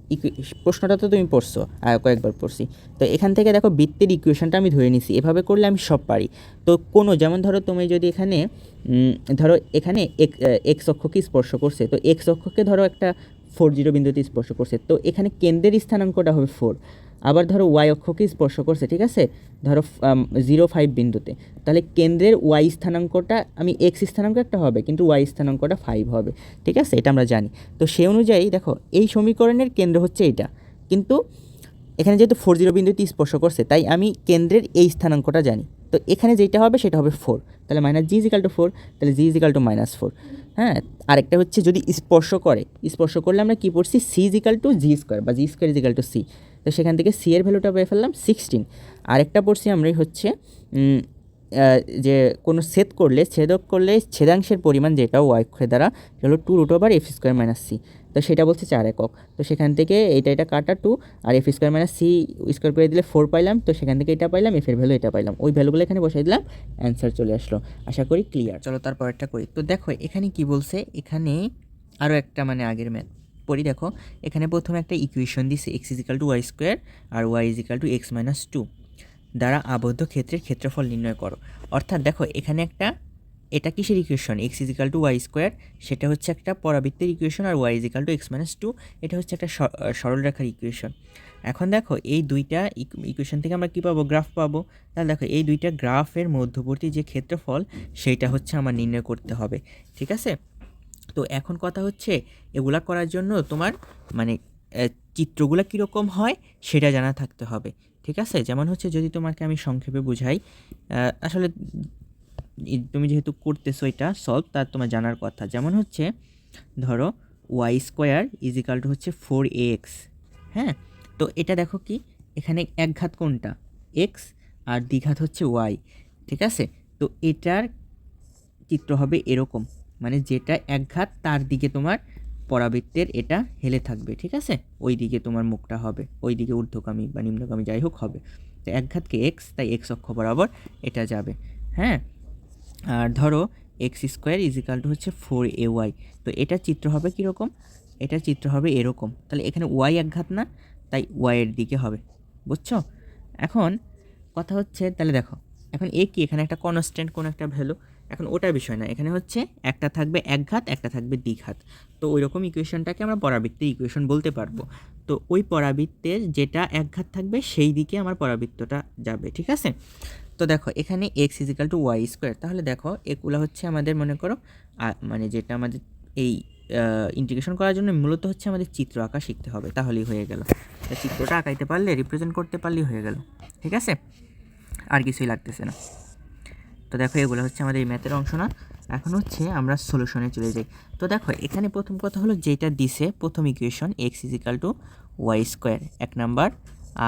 প্রশ্নটা তো তুমি পড়ছো, কয়েকবার পড়ছি। তো এখান থেকে দেখো বৃত্তের ইকুয়েশনটা আমি ধরে নিছি, এভাবে করলে আমি সব পারি। তো কোনো যেমন ধরো তুমি যদি এখানে ধরো এখানে এক্স অক্ষকে স্পর্শ করছে, তো এক্স অক্ষকে ধরো একটা 4 বিন্দুতে স্পর্শ করছে, তো এখানে কেন্দ্রের স্থানাঙ্কটা হবে 4। আবার ধরো ওয়াই অক্ষকে স্পর্শ করছে, ঠিক আছে, ধরো 0.5 বিন্দুতে, তাহলে কেন্দ্রের ওয়াই স্থানাঙ্কটা আমি এক্স স্থানাঙ্ক একটা হবে, কিন্তু ওয়াই স্থানাঙ্কটা 5 হবে, ঠিক আছে, এটা আমরা জানি। তো সেই অনুযায়ী দেখো এই সমীকরণের কেন্দ্র হচ্ছে এইটা, কিন্তু এখানে যেহেতু 40 বিন্দুতে স্পর্শ করছে তাই আমি কেন্দ্রের এই স্থানাঙ্কটা জানি। তো এখানে যেটা হবে সেটা হবে 4, তাহলে -g=4, তাহলে g=-4। হ্যাঁ, আরেকটা হচ্ছে যদি স্পর্শ করে, স্পর্শ করলে আমরা কী পড়ছি, c=g² বা g²=c, তো সেখান থেকে সি এর ভ্যালুটা পেয়ে ফেললাম 16। আরেকটা পড়ছি আমরা হচ্ছে যে কোনো ছেদক করলে ছেদাংশের পরিমাণ যেটা ওয়াই অক্ষের দ্বারা সেটা হলো 2√f² - c, তো সেটা বলছে 4 একক। তো সেখান থেকে এটা কাটা 2 আর f² - c স্কোয়ার করে দিলে 4 পাইলাম, তো সেখান থেকে এটা পাইলাম, এফের ভ্যালু এটা পাইলাম, ওই ভ্যালুগুলো এখানে বসাই দিলাম, অ্যান্সার চলে আসলো। আশা করি ক্লিয়ার। চলো তারপরেরটা করি। তো দেখো এখানে কি বলছে, এখানে আরও একটা মানে আগের ম্যাথ পড়ি। দেখো এখানে প্রথমে একটা ইকুয়েশন দিছে x=y² আর y=x-2 দ্বারা আবদ্ধ ক্ষেত্রের ক্ষেত্রফল নির্ণয় করো। অর্থাৎ দেখো এখানে এটা কিসের ইকুয়েশন, x=y², সেটা হচ্ছে একটা পরাবৃত্তের ইকুয়েশন, আর y=x-2 এটা হচ্ছে একটা সরলরেখার ইকুয়েশন। এখন দেখো এই দুইটা ইকুয়েশন থেকে আমরা কী পাবো, গ্রাফ পাবো। তাহলে দেখো এই দুইটা গ্রাফের মধ্যবর্তী যে ক্ষেত্রফল সেইটা হচ্ছে আমার নির্ণয় করতে হবে, ঠিক আছে। তো এখন কথা হচ্ছে এগুলা করার জন্য তোমার মানে চিত্রগুলো কীরকম হয় সেটা জানা থাকতে হবে, ঠিক আছে। যেমন হচ্ছে যদি তোমাকে আমি সংক্ষেপে বুঝাই, আসলে তুমি যেহেতু করতেছো এটা সলভ, তার তোমার জানার কথা। যেমন হচ্ছে ধরো y² হচ্ছে 4ax, হ্যাঁ, তো এটা দেখো কি এখানে একঘাত কোনটা x আর দ্বিঘাত হচ্ছে y, ঠিক আছে। তো এটার চিত্র হবে এরকম, মানে যেটা একঘাত তার দিকে তোমার পরাবৃত্তের এটা হেলে থাকবে, ঠিক আছে, ওই দিকে তোমার মুখটা হবে, ওই দিকে ঊর্ধ্বগামী বা নিম্নগামী যাই হোক হবে। তো একঘাতকে এক্স, তাই এক্স অক্ষ বরাবর এটা যাবে, হ্যাঁ। আর ধরো x² হচ্ছে 4ay, তো এটার চিত্র হবে কীরকম, এটার চিত্র হবে এরকম। তাহলে এখানে ওয়াই একঘাত না, তাই ওয়াইয়ের দিকে হবে, বুঝছো। এখন কথা হচ্ছে তাহলে দেখো এখন এ কি, এখানে একটা কনস্ট্যান্ট কোন একটা ভ্যালু, এখন ওটার বিষয় না, এখানে হচ্ছে একটা থাকবে একঘাত, একটা থাকবে দ্বিঘাত। তো ওই রকম ইকুয়েশনটাকে আমরা পরাবৃত্তের ইকুয়েশন বলতে পারবো। তো ওই পরাবৃত্তের যেটা একঘাত থাকবে সেই দিকে আমার পরাবৃত্তটা যাবে, ঠিক আছে। তো দেখো এখানে x=y², তাহলে দেখো এগুলো হচ্ছে আমাদের মনে করো মানে যেটা আমাদের এই ইন্টিগ্রেশন করার জন্য মূলত হচ্ছে আমাদের চিত্র আঁকা শিখতে হবে, তাহলেই হয়ে গেল। চিত্রটা আঁকাইতে পারলে, রিপ্রেজেন্ট করতে পারলেই হয়ে গেল, ঠিক আছে, আর কিছুই লাগতেছে না। তো দেখো এগুলো হচ্ছে আমাদের এই ম্যাথের অংশ না। এখন হচ্ছে আমরা সলিউশনে চলে যাই। তো দেখো এখানে প্রথম কথা হলো যেটা দিছে প্রথম ইকুয়েশন x=y², এক নাম্বার,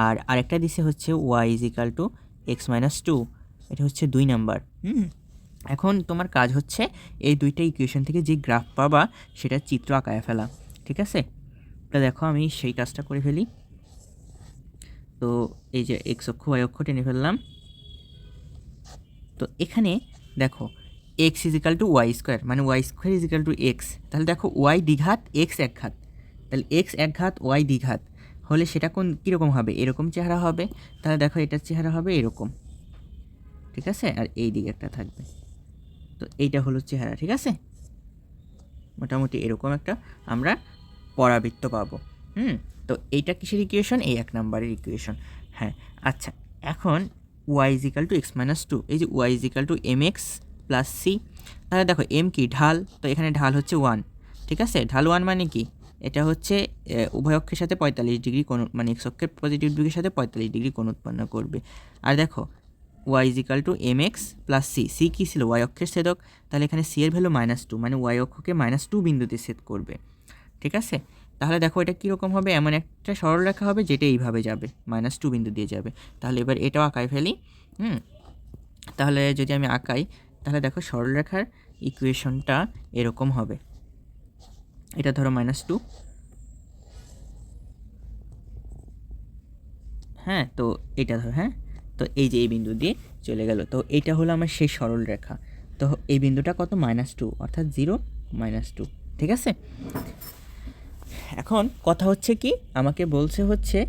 আর আরেকটা দিছে হচ্ছে y=x-2, এটা হচ্ছে 2 নাম্বার। এখন তোমার কাজ হচ্ছে এই দুইটা ইকুয়েশন থেকে যে গ্রাফ পাবা সেটা চিত্র আঁকায় ফেলা, ঠিক আছে। তো দেখো আমি সেই কাজটা করে ফেলি। তো এই যে এক্স অক্ষ ওয়াই অক্ষ টেনে ফেললাম। তো এখানে দেখো x=y², মানে y²=x, তাহলে দেখো y দ্বিঘাত x একঘাত, তাহলে x একঘাত y দ্বিঘাত হলে সেটা কীরকম হবে, এরকম চেহারা হবে। তাহলে দেখো এটার চেহারা হবে এরকম, ঠিক আছে, আর এই দিকে একটা থাকবে। তো এইটা হলো চেহারা, ঠিক আছে, মোটামুটি এরকম একটা আমরা পরাবৃত্ত পাবো। তো এইটা কিসের ইকুয়েশন, এই 1 নাম্বারের ইকুয়েশন, হ্যাঁ। আচ্ছা এখন y=x-2, এই যে y=mx + c, তাহলে দেখো m কি ঢাল, তো এখানে ঢাল হচ্ছে 1, ঠিক আছে, ঢাল 1 মানে কি এটা হচ্ছে উভয় অক্ষের সাথে 45 ডিগ্রি কোণ, মানে এক্স অক্ষের পজিটিভ দিকের সাথে 45 ডিগ্রি কোণ উৎপন্ন করবে। আর দেখো y equal to m x plus c, c কী ছিল y অক্ষের ছেদক, তাহলে এখানে সি এর ভ্যালু -2, মানে y অক্ষকে -2 বিন্দুতে ছেদ করবে। ঠিক আছে, তাহলে দেখো এটা কীরকম হবে, এমন একটা সরলরেখা হবে যেটা এইভাবে যাবে, -2 বিন্দু দিয়ে যাবে। তাহলে এবার এটাও আঁকাই ফেলি। তাহলে যদি আমি আঁকাই, তাহলে দেখো সরলরেখার ইকুয়েশনটা এরকম হবে, এটা ধরো -2, হ্যাঁ, তো এটা ধরো, হ্যাঁ, তো এই যে এই বিন্দু দিয়ে চলে গেল, তো এইটা হলো আমার সেই সরল রেখা। তো এই বিন্দুটা কত, -2, অর্থাৎ 0 -2। ঠিক আছে, এখন কথা হচ্ছে কি, আমাকে বলছে হচ্ছে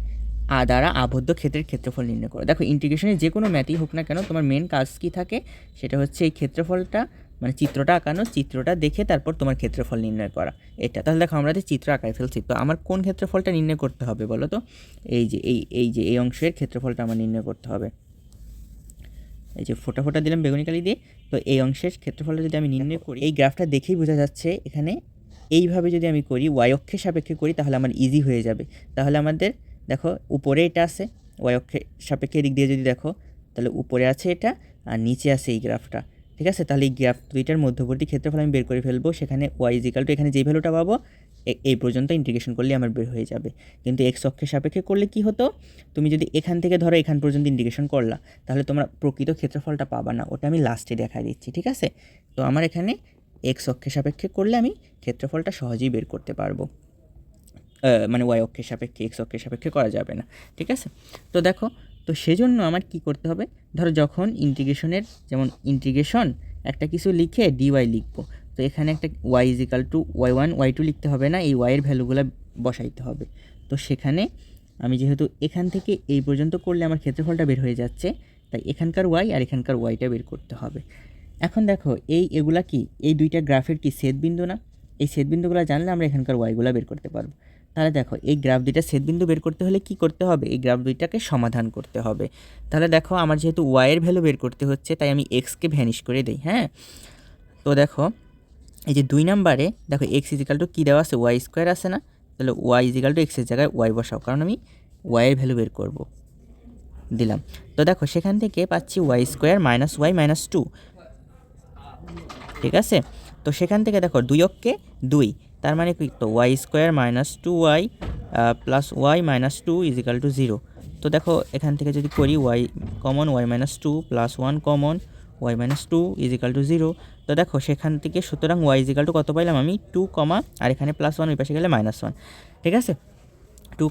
দ্বারা আবদ্ধ ক্ষেত্রের ক্ষেত্রফল নির্ণয় করো। দেখো ইন্টিগ্রেশনে যে কোনো ম্যাথই হোক না কেন, তোমার মেন কাজ কী থাকে, সেটা হচ্ছে এই ক্ষেত্রফলটা, মানে চিত্রটা আঁকানো, চিত্রটা দেখে তারপর তোমার ক্ষেত্রফল নির্ণয় করা এটা। তাহলে দেখো আমরা যে চিত্র আঁকাই ফেলছি, তো আমার কোন ক্ষেত্রফলটা নির্ণয় করতে হবে বলো তো? এই অংশের ক্ষেত্রফলটা আমার নির্ণয় করতে হবে। এই যে ফোটা ফোটা দিলাম বেগুনি কালি দিয়ে, তো এই অংশের ক্ষেত্রফলটা যদি আমি নির্ণয় করি, এই গ্রাফটা দেখেই বোঝা যাচ্ছে এখানে এইভাবে যদি আমি করি, ওয়াই অক্ষের সাপেক্ষে করি, তাহলে আমার ইজি হয়ে যাবে। তাহলে আমাদের দেখো উপরে এটা আছে, ওয়াই অক্ষের সাপেক্ষে দিক দিয়ে যদি দেখো, তাহলে উপরে আছে এটা আর নিচে আছে এই গ্রাফটা। ঠিক আছে, তাহলে এই গ্রাফ দুইটার মধ্যবর্তী ক্ষেত্রফল আমি বের করে ফেলবো। সেখানে ওয়াই ইজিক্যাল টু এখানে যেই ভ্যালুটা পাবো এই পর্যন্ত ইন্টিগ্রেশন করলে আমার বের হয়ে যাবে। কিন্তু এক্স অক্ষের সাপেক্ষে করলে কি হতো, তুমি যদি এখান থেকে ধরো এখান পর্যন্ত ইন্টিগ্রেশন করলা, তাহলে তোমরা প্রকৃত ক্ষেত্রফলটা পাবা না, ওটা আমি লাস্টে দেখা দিচ্ছি। ঠিক আছে, তো আমার এখানে এক্স অক্ষের সাপেক্ষে করলে আমি ক্ষেত্রফলটা সহজেই বের করতে পারবো, মানে ওয়াই অক্ষের সাপেক্ষে, এক্স অক্ষের সাপেক্ষে করা যাবে না। ঠিক আছে, তো দেখো, তো সেজন্য আমার কি করতে হবে, ধরো যখন ইন্টিগ্রেশনের, যেমন ইন্টিগ্রেশন একটা কিছু লিখে ডিওয়াই লিখবো, তো এখানে একটা Y is equal two y1 y2 লিখতে হবে না, এই ওয়াইয়ের ভ্যালুগুলো বসাইতে হবে। তো সেখানে আমি যেহেতু এখান থেকে এই পর্যন্ত করলে আমার ক্ষেত্রফলটা বের হয়ে যাচ্ছে, তাই এখানকার ওয়াই আর এখানকার ওয়াইটা বের করতে হবে। এখন দেখো এগুলা কি, এই দুইটা গ্রাফের কি ছেদবিন্দু না? এই ছেদবিন্দুগুলো জানলে আমরা এখানকার ওয়াইগুলো বের করতে পারবো। তাহলে দেখো এই গ্রাফ দুইটা ছেদবিন্দু বের করতে হলে কি করতে হবে, এই গ্রাফ দুইটাকে সমাধান করতে হবে। তাহলে দেখো আমার যেহেতু ওয়াইয়ের ভ্যালু বের করতে হচ্ছে, তাই আমি এক্সকে ভ্যানিশ করে দিই। হ্যাঁ, তো দেখো এই যে 2 নম্বরে দেখো এক্স ইজিক্যাল টু কী দেওয়া আছে, ওয়াই স্কোয়ার আছে না? তাহলে ওয়াই ইজিক্যাল টু এক্সের জায়গায় ওয়াই বসাও, কারণ আমি ওয়াইয়ের ভ্যালু বের করব, দিলাম। তো দেখো সেখান থেকে পাচ্ছি y square minus y minus 2। ঠিক আছে, তো সেখান থেকে দেখো 2 অক্ষে 2, তার মানে কি, তো y square minus 2y plus y minus 2 is equal to 0। তো দেখো এখান থেকে যদি করি y common, y minus 2 plus 1 common, y minus 2 is equal to 0। তো দেখো সেখান থেকে সুতরাং ওয়াই ইজিক্যাল টু কত পাইলাম আমি, 2, আর এখানে প্লাস 1, ওই পাশে গেলে -1। ঠিক আছে, 2,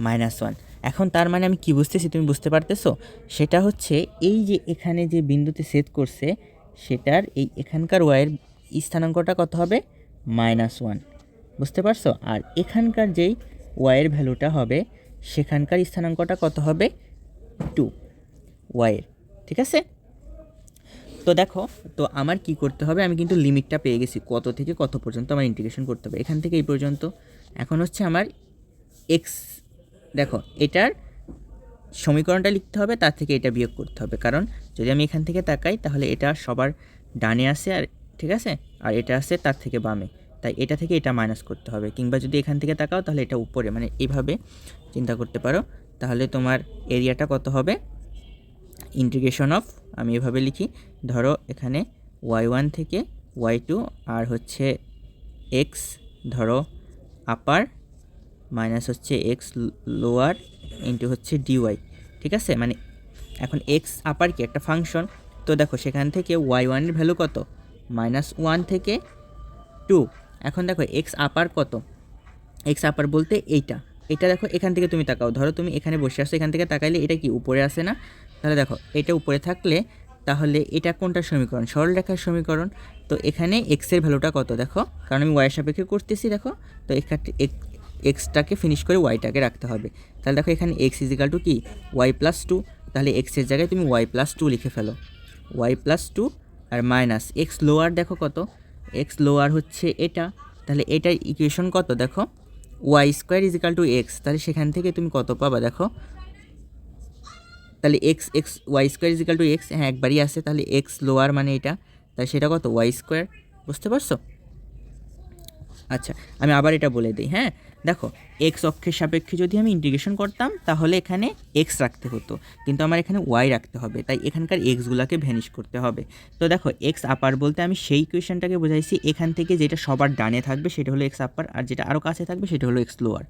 -1। এখন তার মানে আমি কি বুঝতেছি, তুমি বুঝতে পারতেছো? সেটা হচ্ছে এই যে এখানে যে বিন্দুতে ছেদ করছে, সেটার এই এখানকার ওয়াইয়ের স্থানাঙ্কটা কত হবে, -1, বুঝতে পারছো? আর এখানকার যেই ওয়াইয়ের ভ্যালুটা হবে, সেখানকার স্থানাঙ্কটা কত হবে, 2 ওয়াইয়ের। ঠিক আছে, তো দেখো, তো আমার কি করতে হবে, আমি কিন্তু লিমিটটা পেয়ে গেছি, কত থেকে কত পর্যন্ত আমার ইন্টিগ্রেশন করতে হবে, এখান থেকে এই পর্যন্ত। এখন হচ্ছে আমার এক্স, দেখো এটার সমীকরণটা লিখতে হবে, তার থেকে এটা বিয়োগ করতে হবে, কারণ যদি আমি এখান থেকে তাকাই, তাহলে এটা সবার ডানে আসে, আর ঠিক আছে, আর এটা আসে তার থেকে বামে, তাই এটা থেকে এটা মাইনাস করতে হবে। কিংবা যদি এখান থেকে তাকাও, তাহলে এটা উপরে, মানে এইভাবে চিন্তা করতে পারো। তাহলে তোমার এরিয়াটা কত হবে, ইন্টিগ্রেশন অফ, আমি এভাবে লিখি, ধরো এখানে y1 থেকে y2 আর হচ্ছে এক্স ধরো আপার মাইনাস হচ্ছে এক্স লোয়ার ইন্টু হচ্ছে ডিওয়াই। ঠিক আছে, মানে এখন এক্স আপার কি একটা ফাংশন, তো দেখো সেখান থেকে y1 এর ভ্যালু কত, -1 থেকে 2। এখন দেখো এক্স আপার কত, এক্স আপার বলতে এটা দেখো এখান থেকে তুমি তাকাও, ধরো তুমি এখানে বসে আসছো, এখান থেকে তাকাইলে এটা কি উপরে আসে না? তাহলে দেখো এটা উপরে থাকলে, তাহলে এটা কোনটা সমীকরণ, সরলরেখার সমীকরণ। তো এখানে এক্সের ভ্যালুটা কত দেখো, কারণ আমি ওয়াইয়ের সাপেক্ষে করতেছি, দেখো তো এখানে এক্সটাকে ফিনিশ করে ওয়াইটাকে রাখতে হবে। তাহলে দেখো এখানে এক্স ইজিক্যাল টু কি, ওয়াই প্লাস 2, তাহলে এক্সের জায়গায় তুমি ওয়াই প্লাস 2 লিখে ফেলো, ওয়াই প্লাস 2 আর মাইনাস এক্স লোয়ার, দেখো কত, এক্স লোয়ার হচ্ছে এটা, তাহলে এটার ইকুয়েশন কত দেখো, y square is equal to x, তাহলে সেখান থেকে তুমি কত পাবা দেখো, তাহলে x y square is equal to x, হ্যাঁ একবারই আসে, তাহলে এক্স লোয়ার মানে এটা, তাহলে সেটা কত, ওয়াই স্কোয়ার। বুঝতে পারছো? আচ্ছা, আমি আবার এটা বলে দিই, হ্যাঁ? দেখো, এক্স অক্ষের সাপেক্ষে যদি আমি ইন্টিগ্রেশন করতাম তাহলে এখানে এক্স রাখতে হতো, কিন্তু আমার এখানে ওয়াই রাখতে হবে, তাই এখানকার এক্সগুলোকে ভ্যানিশ করতে হবে। তো দেখো, এক্স আপার বলতে আমি সেই ইকুয়েশনটাকে বোঝাইছি, এখান থেকে যেটা সবার ডানে থাকবে সেটা হলো এক্স আপার, আর যেটা আরও কাছে থাকবে সেটা হলো এক্স লোয়ার।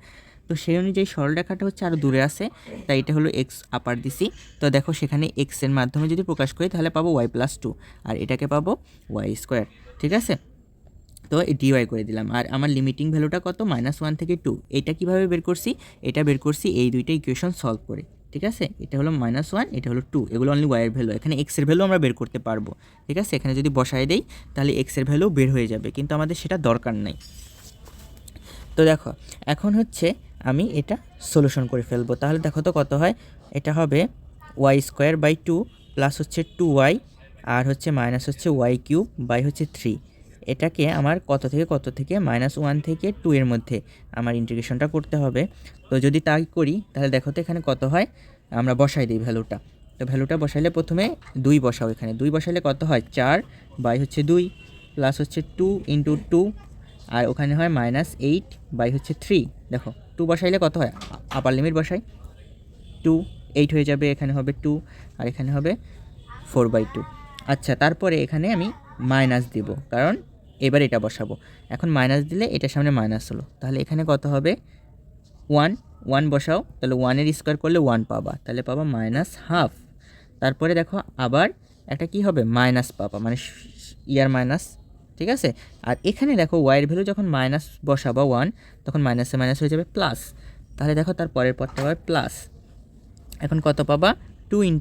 তো সেই অনুযায়ী সরলরেখাটা হচ্ছে আরও দূরে আছে, তাই এটা হলো এক্স আপার দিছি। তো দেখো, সেখানে এক্সের মাধ্যমে যদি প্রকাশ করি তাহলে পাবো ওয়াই প্লাস 2, আর এটাকে পাবো ওয়াই স্কোয়ার, ঠিক আছে? তো ডিওয়াই করে দিলাম। আর আমার লিমিটিং ভ্যালুটা কত? -1 থেকে 2। এটা কিভাবে বের করছি? এটা বের করছি এই দুইটা ইকুয়েশন সলভ করে, ঠিক আছে? এটা হলো -1, এটা হলো 2, এগুলো অনলি ওয়াইয়ের ভ্যালু। এখানে এক্সের ভ্যালু আমরা বের করতে পারবো, ঠিক আছে? এখানে যদি বসায় দেই তাহলে এক্সের ভ্যালু বের হয়ে যাবে, কিন্তু আমাদের সেটা দরকার নাই। তো দেখো, এখন হচ্ছে আমি এটা সলিউশন করে ফেলবো। তাহলে দেখো তো কত হয়। এটা হবে y²/2 প্লাস হচ্ছে 2y, আর হচ্ছে মাইনাস হচ্ছে y³ বাই হচ্ছে 3। এটাকে আমার কত থেকে কত থেকে -1 থেকে 2 এর মধ্যে আমার ইন্টিগ্রেশনটা করতে হবে। তো যদি তাই করি তাহলে দেখো তো এখানে কত হয়। আমরা বসাই দিই ভ্যালুটা। তো ভ্যালুটা বসাইলে প্রথমে 2 বসাও, এখানে 2 বসাইলে কত হয় 4 বাই হচ্ছে 2 প্লাস হচ্ছে 2 × 2, আর ওখানে হয় -8 বাই হচ্ছে 3। দেখো, 2 বসাইলে কত হয়, আপার লিমিট বসাই, 2 8 হয়ে যাবে, এখানে হবে 2, আর এখানে হবে 4/2। আচ্ছা, তারপরে এখানে আমি মাইনাস দিব, কারণ এবার এটা বসাবো। এখন মাইনাস দিলে এটার সামনে মাইনাস হলো, তাহলে এখানে কত হবে 1 1 বসাও, তাহলে 1 এর স্কোয়ার করলে 1 পাবা, তাহলে পাবা -1/2। তারপরে দেখো আবার একটা কি হবে, মাইনাস পাবা, মানে ইয়ার মাইনাস, ঠিক আছে? আর এখানে দেখো ওয়াইয়ের ভ্যালু যখন মাইনাস বসাবা 1, তখন মাইনাসে মাইনাস হয়ে যাবে প্লাস, তাহলে দেখো তার পরের পদটা হবে প্লাস। এখন কত পাবা, 2 ×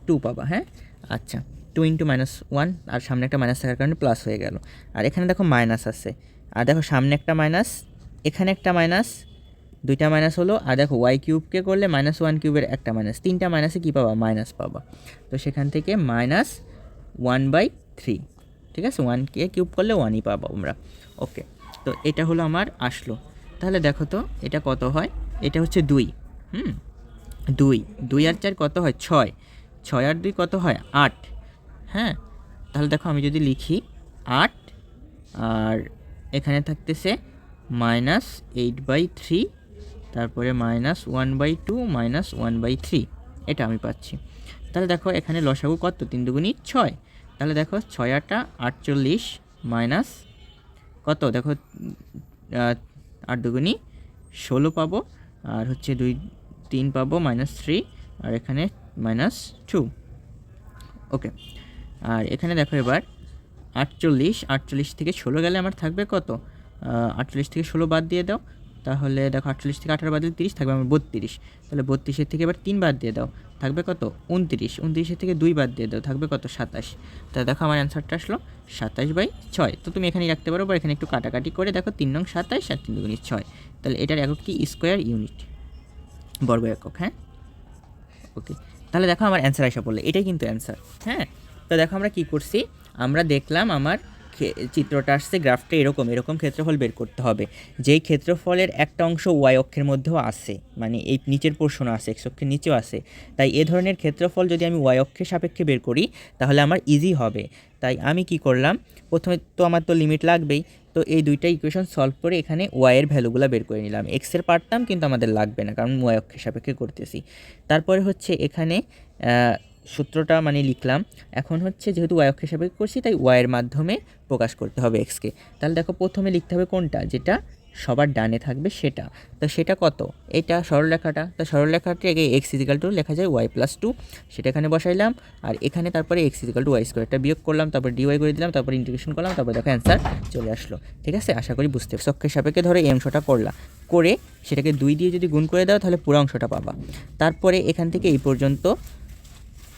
2 পাবা, হ্যাঁ? আচ্ছা, 2 × -1, আর সামনে একটা মাইনাস থাকার কারণে প্লাস হয়ে গেল। আর এখানে দেখো মাইনাস আছে, আর দেখো সামনে একটা মাইনাস, এখানে একটা মাইনাস, দুইটা মাইনাস হলো। আর দেখো y³ করলে -1³ একটা মাইনাস, তিনটা মাইনাসে কী পাবা, মাইনাস পাবা। তো সেখান থেকে -1/3, ঠিক আছে? 1কে কিউব করলে 1ই পাবো আমরা। ওকে, তো এটা হলো আমার আসলো। তাহলে দেখো তো এটা কত হয়। এটা হচ্ছে 2, 2 2 আর 4 কত হয়, 6 6 আর 2 কত হয়, 8। হ্যাঁ, তাহলে দেখো আমি যদি লিখি 8, আর এখানে থাকতেছে -8/3, তারপরে -1/2 -1/3, এটা আমি পাচ্ছি। তাহলে দেখো এখানে লসাগু কত, 3 দুগুণী 6। তাহলে দেখো 6 8 48 মাইনাস কত, দেখো 8 দুগুণী 16 পাবো, আর হচ্ছে 2 3 পাবো -3, আর এখানে -2। ওকে, আর এখানে দেখো এবার 48 থেকে 16 গেলে আমার থাকবে কত, 48 থেকে 16 বাদ দিয়ে দাও, তাহলে দেখো 48 থেকে 18 বাদ দিলে 30 থাকবে আমার 32। তাহলে 32-এর থেকে এবার 3 বাদ দিয়ে দাও, থাকবে কত, 29। 29-এর থেকে 2 বাদ দিয়ে দাও, থাকবে কত, 27। তাহলে দেখো আমার অ্যান্সারটা আসলো 27/6। তো তুমি এখানেই রাখতে পারো, বা এখানে একটু কাটাকাটি করে দেখো 3 নং 27 আর 3 দুগুণী 6। তাহলে এটার একক কি, স্কোয়ার ইউনিট, বর্গ একক, হ্যাঁ? ওকে, তাহলে দেখো আমার অ্যান্সার আসা পড়লে এটাই কিন্তু অ্যান্সার, হ্যাঁ? তো দেখো আমরা কি করছি, আমরা দেখলাম আমার চিত্রটা আসছে, গ্রাফটা এরকম ক্ষেত্রফল বের করতে হবে, যেই ক্ষেত্রফলের একটা অংশ ওয়াই অক্ষের মধ্যেও আছে, মানে এই নিচের পোর্শনও আছে, এক্স অক্ষের নিচেও আছে। তাই এ ধরনের ক্ষেত্রফল যদি আমি ওয়াই অক্ষের সাপেক্ষে বের করি তাহলে আমার ইজি হবে। তাই আমি কি করলাম, প্রথমে তো আমার তো লিমিট লাগবেই, তো এই দুইটা ইকুয়েশন সলভ করে এখানে ওয়াইয়ের ভ্যালুগুলো বের করে নিলাম। এক্সের পারতাম, কিন্তু আমাদের লাগবে না, কারণ ওয়াই অক্ষের সাপেক্ষে করতেছি। তারপরে হচ্ছে এখানে সূত্রটা মানে লিখলাম। এখন হচ্ছে যেহেতু ওয়াই অক্ষের সাপেক্ষে করছি, তাই ওয়াইয়ের মাধ্যমে প্রকাশ করতে হবে এক্সকে। তাহলে দেখো প্রথমে লিখতে হবে কোনটা, যেটা সবার ডানে থাকবে সেটা। তো সেটা কত, এটা সরলরেখাটা। তো সরলরেখাটাকে এক্স ইজিক্যাল টু লেখা যায় y+2, সেটা এখানে বসাইলাম। আর এখানে তারপরে এক্স ইজিক্যাল টু y², এটা বিয়োগ করলাম, তারপর ডিওয়াই করে দিলাম, তারপর ইন্টিগ্রেশন করলাম, তারপর দেখো অ্যান্সার চলে আসলো। ঠিক আছে, আশা করি বুঝতে পারছো। অক্ষের সাপেক্ষে ধরো এই অংশটা করে সেটাকে 2 দিয়ে যদি গুণ করে দাও তাহলে পুরো অংশটা পাবা। তারপরে এখান থেকে এই পর্যন্ত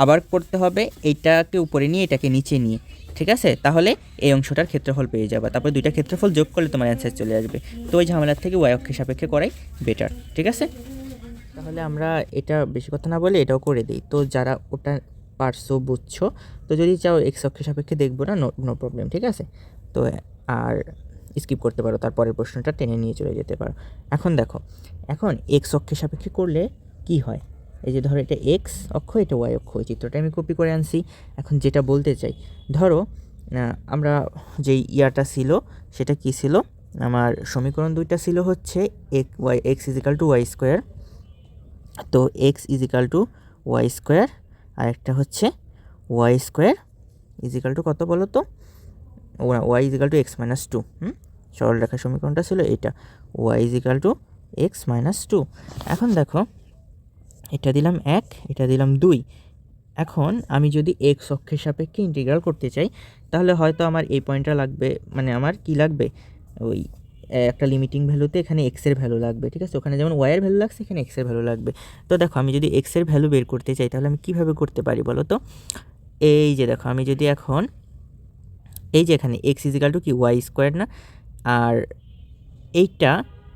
আবার করতে হবে, এইটাকে উপরে নিয়ে এটাকে নিচে নিয়ে, ঠিক আছে? তাহলে এই অংশটার ক্ষেত্রফল পেয়ে যাবে। তারপর দুইটা ক্ষেত্রফল যোগ করলে তোমার অ্যান্সার চলে আসবে। তো ওই ঝামেলার থেকে ওয়াই অক্ষের সাপেক্ষে করাই বেটার, ঠিক আছে? তাহলে আমরা এটা বেশি কথা না বলে এটাও করে দিই। তো যারা ওটা পারছো বুঝছো, তো যদি চাও এক্স অক্ষের সাপেক্ষে দেখবো না, নো প্রবলেম, ঠিক আছে? তো আর স্কিপ করতে পারো, তারপরের প্রশ্নটা টেনে নিয়ে চলে যেতে পারো। এখন দেখো, এখন এক্স অক্ষের সাপেক্ষে করলে কি হয়, এই যে ধরো এটা এক্স অক্ষ, এটা ওয়াই অক্ষ, এই চিত্রটা আমি কপি করে আনছি। এখন যেটা বলতে চাই, ধরো আমরা যেই ইয়াটা ছিল সেটা কি ছিল, আমার সমীকরণ দুইটা ছিল হচ্ছে x equal to y square, তো x equal to y square, আর একটা হচ্ছে ওয়াই স্কোয়ার ইজিক্যাল টু কত বলো তো, y is equal to x minus two. সরল রেখার সমীকরণটা ছিল এটা, y is equal to x minus two. এখন দেখো এটা দিলাম 1, এটা দিলাম 2। এখন আমি যদি এক্স অক্ষের সাপেক্ষে ইন্টিগ্রাল করতে চাই তাহলে হয়তো আমার এই পয়েন্টটা লাগবে, মানে আমার কি লাগবে, ওই একটা লিমিটিং ভ্যালুতে এখানে এক্সের ভ্যালু লাগবে, ঠিক আছে, ওখানে যেমন ওয়াইয়ের ভ্যালু লাগছে এখানে এক্সের ভ্যালু লাগবে। তো দেখো আমি যদি এক্সের ভ্যালু বের করতে চাই তাহলে আমি কীভাবে করতে পারি বলো তো। এই যে দেখো আমি যদি এখন এই যে এখানে এক্স ইজিক্যাল টু কি ওয়াই স্কোয়ার না, আর এইটা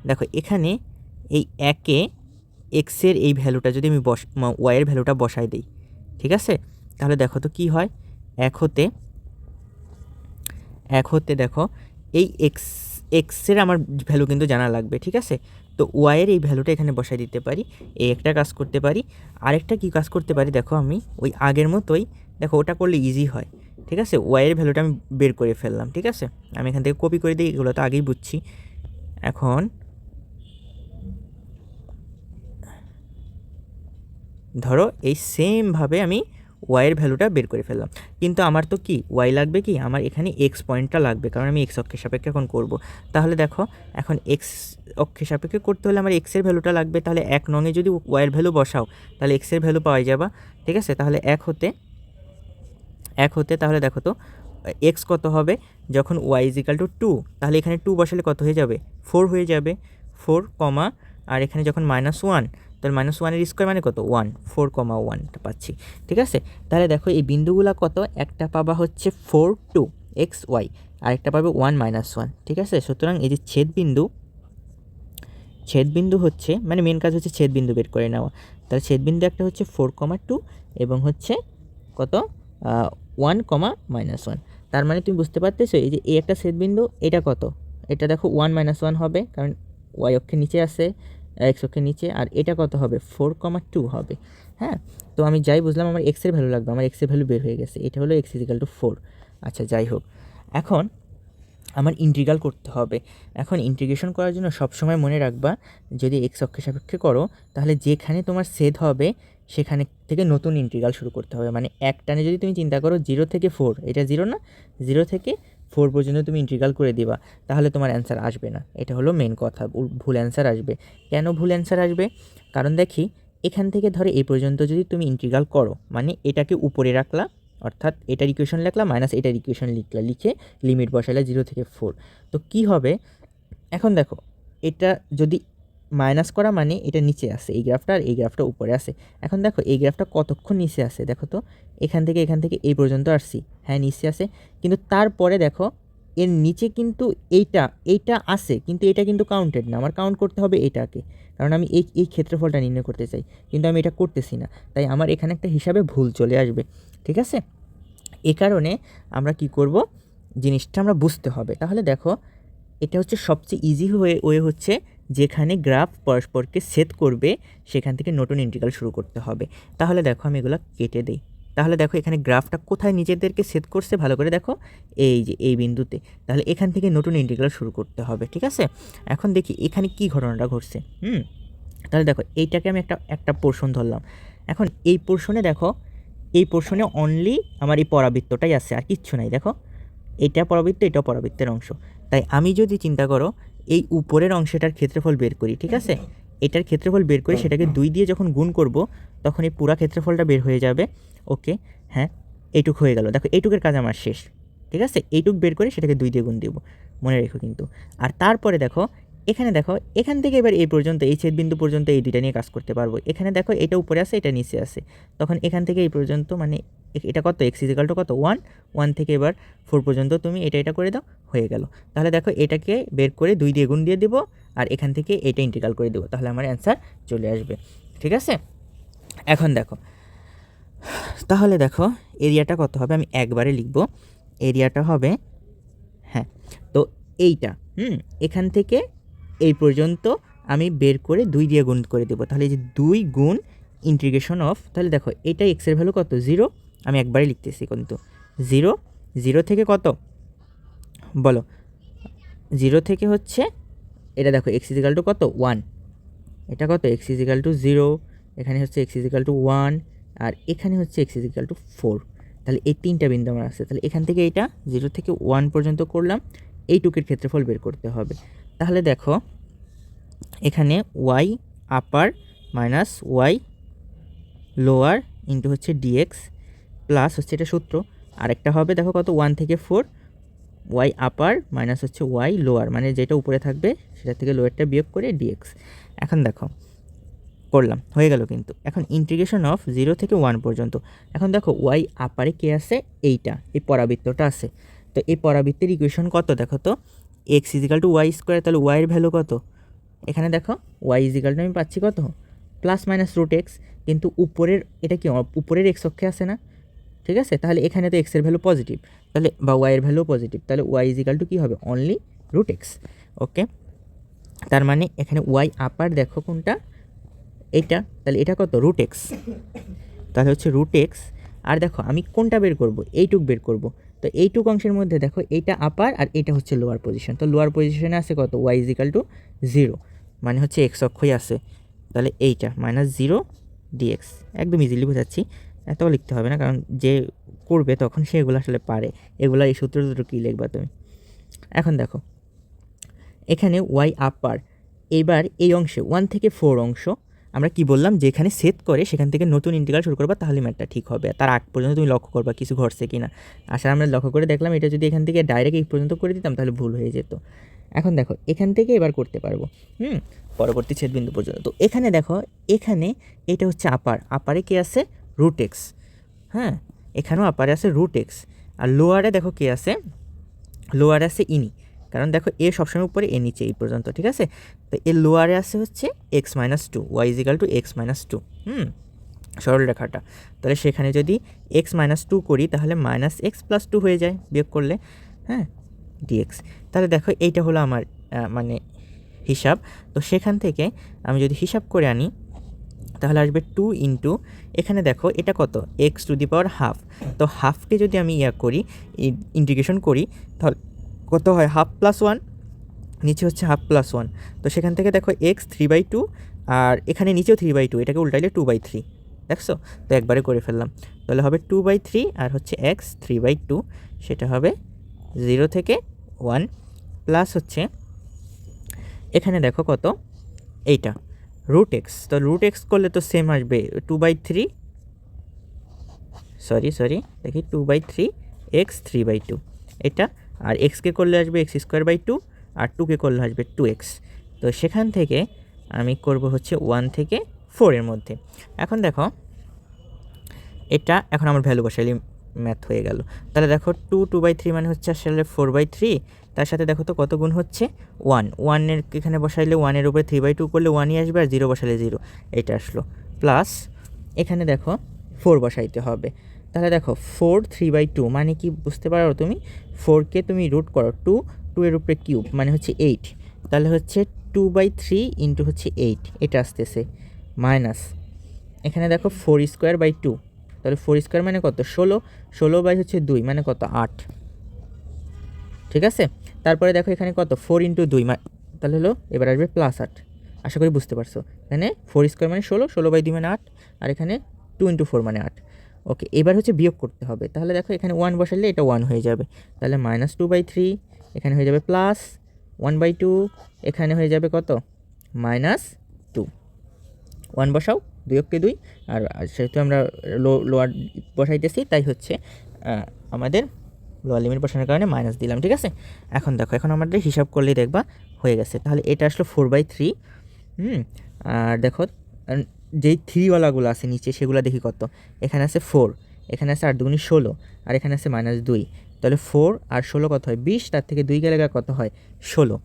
দেখো এখানে এই একে এক্সের এই ভ্যালুটা যদি আমি ওয়াইয়ের ভ্যালুটা বসাই দিই, ঠিক আছে, তাহলে দেখো তো কি হয়, এক হতে দেখো এই এক্সের আমার ভ্যালু কিন্তু জানা লাগবে, ঠিক আছে, তো ওয়াইয়ের এই ভ্যালুটা এখানে বসাই দিতে পারি, এই একটা কাজ করতে পারি। আরেকটা কি কাজ করতে পারি দেখো, আমি ওই আগের মতোই দেখো ওটা করলে ইজি হয়, ঠিক আছে, ওয়াইয়ের ভ্যালুটা আমি বের করে ফেললাম, ঠিক আছে, আমি এখান থেকে কপি করে দিই, এগুলো তো আগেই বুঝছি। এখন ধরো এই সেমভাবে আমি ওয়াইয়ের ভ্যালুটা বের করে ফেললাম, কিন্তু আমার তো কি ওয়াই লাগবে, কি আমার এখানে এক্স পয়েন্টটা লাগবে, কারণ আমি এক্স অক্ষের সাপেক্ষে এখন করব। তাহলে দেখো এখন এক্স অক্ষের সাপেক্ষে করতে হলে আমার এক্সের ভ্যালুটা লাগবে, তাহলে 1 নঙে যদি ওয়াইয়ের ভ্যালু বসাও তাহলে এক্সের ভ্যালু পাওয়া যাবা, ঠিক আছে, তাহলে এক হতে তাহলে দেখো তো এক্স কত হবে যখন ওয়াই ইজিক্যাল টু 2, তাহলে এখানে 2 বসালে কত হয়ে যাবে, 4 হয়ে যাবে, 4 কমা, আর এখানে যখন -1 তাহলে -1-এর স্কোয়ার মানে কত 1, 4,1টা পাচ্ছি, ঠিক আছে। তাহলে দেখো এই বিন্দুগুলো কত, একটা পাবা হচ্ছে 4 2 এক্স ওয়াই, আরেকটা পাবে 1 -1, ঠিক আছে। সুতরাং এই যে ছেদবিন্দু হচ্ছে, মানে মেন কাজ হচ্ছে ছেদবিন্দু বের করে নেওয়া, তাহলে ছেদবিন্দু একটা হচ্ছে 4,2 এবং হচ্ছে কত 1, -1। তার মানে তুমি বুঝতে পারতেছো এই যে এই একটা ছেদবিন্দু, এটা কত, এটা দেখো 1 -1 হবে, কারণ ওয়াই অক্ষের নিচে আছে, এক্স অক্ষের নিচে, আর এটা কত হবে 4,2 হবে। হ্যাঁ, তো আমি যাই বুঝলাম আমার এক্সের ভ্যালু লাগবে, আমার এক্সের ভ্যালু বের হয়ে গেছে, এটা হলো এক্স ইজিক্যাল টু 4। আচ্ছা যাই হোক, এখন আমার ইন্টিগ্রাল করতে হবে। এখন ইন্টিগ্রেশন করার জন্য সবসময় মনে রাখবা, যদি এক্স অক্ষের সাপেক্ষে করো তাহলে যেখানে তোমার ছেদ হবে সেখানে থেকে নতুন ইন্টিগ্রাল শুরু করতে হবে, মানে এক টানে যদি তুমি চিন্তা করো 0 থেকে 4, এটা 0 না, 0 থেকে 4 পর্যন্ত তুমি ইন্টিগ্রাল করে দিবা, তাহলে তোমার অ্যান্সার আসবে না, এটা হলো মেন কথা, ভুল অ্যান্সার আসবে। কেন ভুল অ্যান্সার আসবে, কারণ দেখি এখান থেকে ধরে এই পর্যন্ত যদি তুমি ইন্টিগ্রাল করো, মানে এটাকে উপরে রাখলা, অর্থাৎ এটার ইকুয়েশন লিখলা মাইনাস এটার ইকুয়েশন লিখে লিমিট বসাইলা 0 থেকে 4, তো কি হবে, এখন দেখো এটা যদি মাইনাস করা মানে এটা নিচে আসে এই গ্রাফটা, আর এই গ্রাফটা উপরে আসে। এখন দেখো এই গ্রাফটা কতক্ষণ নিচে আসে, দেখো তো এখান থেকে এই পর্যন্ত আসছি, হ্যাঁ নিচে আসে, কিন্তু তারপরে দেখো এর নিচে কিন্তু এইটা আসে, কিন্তু এটা কিন্তু কাউন্টেড না, আমার কাউন্ট করতে হবে এটাকে, কারণ আমি এই ক্ষেত্রফলটা নির্ণয় করতে চাই, কিন্তু আমি এটা করতেছি না, তাই আমার এখানে একটা হিসাবে ভুল চলে আসবে, ঠিক আছে। এ কারণে আমরা কি করব, জিনিসটা আমরা বুঝতে হবে। তাহলে দেখো এটা হচ্ছে সবচেয়ে ইজি ওয়ে হচ্ছে যেখানে গ্রাফ পরস্পরকে ছেদ করবে সেখান থেকে নতুন ইন্টিগ্রাল শুরু করতে হবে। তাহলে দেখো আমি এগুলো কেটে দিই, তাহলে দেখো এখানে গ্রাফটা কোথায় নিজেদেরকে ছেদ করছে ভালো করে দেখো, এই যে এই বিন্দুতে, তাহলে এখান থেকে নতুন ইন্টিগ্রাল শুরু করতে হবে, ঠিক আছে। এখন দেখি এখানে কি ঘটনাটা ঘটছে। তাহলে দেখো এইটাকে আমি একটা পোর্শন ধরলাম, এখন এই পোর্শনে দেখো, এই পোর্শনে অনলি আমার এই পরাবৃত্তটাই আছে, আর কিচ্ছু নাই, দেখো এটা পরাবৃত্ত, এটাও পরাবৃত্তের অংশ, তাই আমি যদি চিন্তা করো এই উপরের অংশটার ক্ষেত্রফল বের করি, ঠিক আছে, এটার ক্ষেত্রফল বের করে সেটাকে 2 দিয়ে যখন গুণ করব তখন এই পুরা ক্ষেত্রফলটা বের হয়ে যাবে, ওকে, হ্যাঁ এইটুক হয়ে গেল, দেখো এইটুকের কাজ আমার শেষ, ঠিক আছে, এইটুক বের করে সেটাকে 2 দিয়ে গুণ দেব, মনে রেখো কিন্তু। আর তারপরে দেখো এখানে দেখো এখান থেকে এবার এই পর্যন্ত এই ছেদবিন্দু পর্যন্ত এই দুইটা নিয়ে কাজ করতে পারবো, এখানে দেখো এটা উপরে আসে এটা নিচে আসে, তখন এখান থেকে এই পর্যন্ত মানে এটা কত এক্স ইজিক্যাল টু কত 1 থেকে এবার 4 পর্যন্ত তুমি এটা করে দাও, হয়ে গেল। তাহলে দেখো এটাকে বের করে 2 দিয়ে গুণ দিয়ে দেবো, আর এখান থেকে এটা ইন্টিগ্রাল করে দেবো, তাহলে আমার অ্যান্সার চলে আসবে, ঠিক আছে। এখন দেখো তাহলে দেখো এরিয়াটা কত হবে, আমি একবারে লিখব, এরিয়াটা হবে, হ্যাঁ তো এইটা এখান থেকে এই পর্যন্ত আমি বের করে 2 দিয়ে গুণ করে দেবো, তাহলে এই যে 2 গুণ ইন্টিগ্রেশন অফ, তাহলে দেখো এটা এক্সের ভ্যালু কত 0, আমি একবারে লিখতেছি কিন্তু 0 থেকে কত বলো 0 থেকে হচ্ছে এটা দেখো x ইজিক্যাল টু কত 1, এটা কত x ইজিক্যাল টু 0, এখানে হচ্ছে x ইজিক্যাল টু 1, আর এখানে হচ্ছে x ইজিক্যাল টু 4। তাহলে এই তিনটা বিন্দু আমার আছে। তাহলে এখান থেকে এটা 0 থেকে 1 পর্যন্ত করলাম, এইটুকের ক্ষেত্রফল বের করতে হবে। তাহলে দেখো এখানে y আপার মাইনাস y লোয়ার ইন্টু হচ্ছে dx প্লাস হচ্ছে এটা সূত্র, আরেকটা হবে দেখো কত 1 থেকে 4 y আপার মাইনাস হচ্ছে y লোয়ার, মানে যেটা উপরে থাকবে সেটা থেকে লোয়ারটা বিয়োগ করে dx। এখন দেখো করলাম, হয়ে গেল কিন্তু। এখন ইন্টিগ্রেশন অফ 0 থেকে 1 পর্যন্ত। এখন দেখো y আপারে কে আছে, এইটা এই পরাবৃত্তটা আছে। তো এই পরাবৃত্তের ইকুয়েশন কত দেখো তো, x is equal to y square, তাহলে y এর ভ্যালু কত, এখানে দেখো y ইজিক্যাল টু আমি পাচ্ছি কত প্লাস মাইনাস রুট এক্স, কিন্তু উপরের এটা কি উপরের এক্স অক্ষে আছে না, ঠিক আছে। তাহলে এখানে তো x এর ভ্যালু পজিটিভ, তাহলে বা y এর ভ্যালু পজিটিভ, তাহলে y ইজিক্যাল টু কী হবে অনলি রুট এক্স। ওকে, তার মানে এখানে y আপার দেখো কোনটা, এইটা, তাহলে এটা কত রুট এক্স, তাহলে হচ্ছে রুট এক্স। আর দেখো আমি কোনটা বের করব, এইটুক বের করব। তো এইটুক অংশের মধ্যে দেখো এইটা আপার আর এটা হচ্ছে লোয়ার পজিশন, তো লোয়ার পজিশনে আছে কত y ইজিক্যাল টু 0, মানে হচ্ছে এক্স অক্ষই আছে। তাহলে এইটা মাইনাস 0 dx, একদম ইজিলি বোঝাচ্ছি, এতও লিখতে হবে না, কারণ যে করবে তখন সেগুলো আসলে পারে। এগুলো এই সূত্র দুটো কী লিখবা তুমি। এখন দেখো এখানে y আপার, এবার এই অংশে 1 থেকে 4 অংশ আমরা কি বললাম, যেখানে সেট করে সেখান থেকে নতুন ইন্টিগ্রাল শুরু করবা, তাহলে ম্যাথটা ঠিক হবে। তার আগ পর্যন্ত তুমি লক্ষ্য করবা কিছু ঘটছে কি না। আসলে আমরা লক্ষ্য করে দেখলাম এটা যদি এখান থেকে ডাইরেক্ট এই পর্যন্ত করে দিতাম তাহলে ভুল হয়ে যেত। এখন দেখো এখান থেকে এবার করতে পারবো পরবর্তী ছেদবিন্দু পর্যন্ত। তো এখানে দেখো এখানে এটা হচ্ছে আপার, আপারে কে আছে রুট এক্স, হ্যাঁ এখানেও আপারে আছে রুট এক্স, আর লোয়ারে দেখো কে আছে, লোয়ারে আছে ইনি, কারণ দেখো এ সবসময় উপরে এ নিচে এই পর্যন্ত, ঠিক আছে। তো এর লোয়ারে আছে হচ্ছে x minus two, y is equal to x minus two, সরল রেখাটা। তাহলে সেখানে যদি এক্স মাইনাস টু করি তাহলে মাইনাস এক্স প্লাস টু হয়ে যায় বিয়োগ করলে, হ্যাঁ ডিএক্স। তাহলে দেখো এইটা হলো আমার মানে হিসাব। তো সেখান থেকে আমি যদি হিসাব করে আনি তাহলে আসবে 2 ইন্টু, এখানে দেখো এটা কত x to the power half, তো হাফকে যদি আমি করি ইন্টিগ্রেশন করি তাহলে কত হয় হাফ প্লাস 1, নিচে হচ্ছে হাফ প্লাস 1। তো সেখান থেকে দেখো এক্স 3/2, আর এখানে নিচেও 3/2, এটাকে উল্টাইলে 2/3, দেখছো। তো একবারে করে ফেললাম, তাহলে হবে 2/3 আর হচ্ছে এক্স 3/2, সেটা হবে 0 থেকে 1 প্লাস হচ্ছে এখানে দেখো কত এইটা রুট এক্স, তো রুট এক্স করলে তো সেম আসবে 2/3, সরি দেখি 2/3 এক্স 3/2 এটা, আর এক্সকে করলে আসবে এক্স স্কোয়ার বাই 2, আর 2কে করলে আসবে 2x। তো সেখান থেকে আমি করব হচ্ছে 1 থেকে 4 এর মধ্যে। এখন দেখো এটা এখন আমার ভ্যালু বসাইলে ম্যাথ হয়ে গেল। তাহলে দেখো 2/3 মানে হচ্ছে আসলে 4/3, তার সাথে দেখো তো কত গুণ হচ্ছে 1 এখানে বসাইলে 1-এর উপরে 3/2 করলে 1ই আসবে, আর 0 বসাইলে 0, এটা আসলো প্লাস এখানে দেখো 4 বসাইতে হবে। তাহলে দেখো 4 3/2 মানে কি বুঝতে পারো তুমি, 4কে তুমি রুট করো 2 এর উপরে কিউব মানে হচ্ছে 8, তাহলে হচ্ছে 2/3 ইন্টু হচ্ছে 8, এটা আসতেছে মাইনাস এখানে দেখো 4²/2, তাহলে 4² মানে কত 16 বাই হচ্ছে 2 মানে কত 8, ঠিক আছে। তারপরে দেখো এখানে কত 4 ইন্টু 2 তাহলে হলো এবার আসবে প্লাস 8, আশা করি বুঝতে পারছো। এখানে 4² মানে 16/2 মানে 8, আর এখানে 2 ইন্টু 4 মানে 8। ওকে, এবার হচ্ছে বিয়োগ করতে হবে। তাহলে দেখো এখানে 1 বসালে এটা 1 হয়ে যাবে, তাহলে -2/3, এখানে হয়ে যাবে প্লাস 1/2, এখানে হয়ে যাবে কত -2। 1 বসাও, 2 আর সেহেতু আমরা লোয়ার বসাইতেছি তাই হচ্ছে আমাদের লোয়ার লিমিট বসানোর কারণে মাইনাস দিলাম, ঠিক আছে। এখন দেখো এখন আমাদের হিসাব করলেই দেখবা হয়ে গেছে। তাহলে এটা আসলো 4/3, আর দেখো যেই 3ওয়ালাগুলো আছে নিচে সেগুলো দেখি কত, এখানে আছে 4, এখানে আছে 8 দুগুণী 16, আর এখানে আছে -2, তাহলে 4 আর 16 কত হয় 20, তার থেকে 2 গেলে কত হয় 16,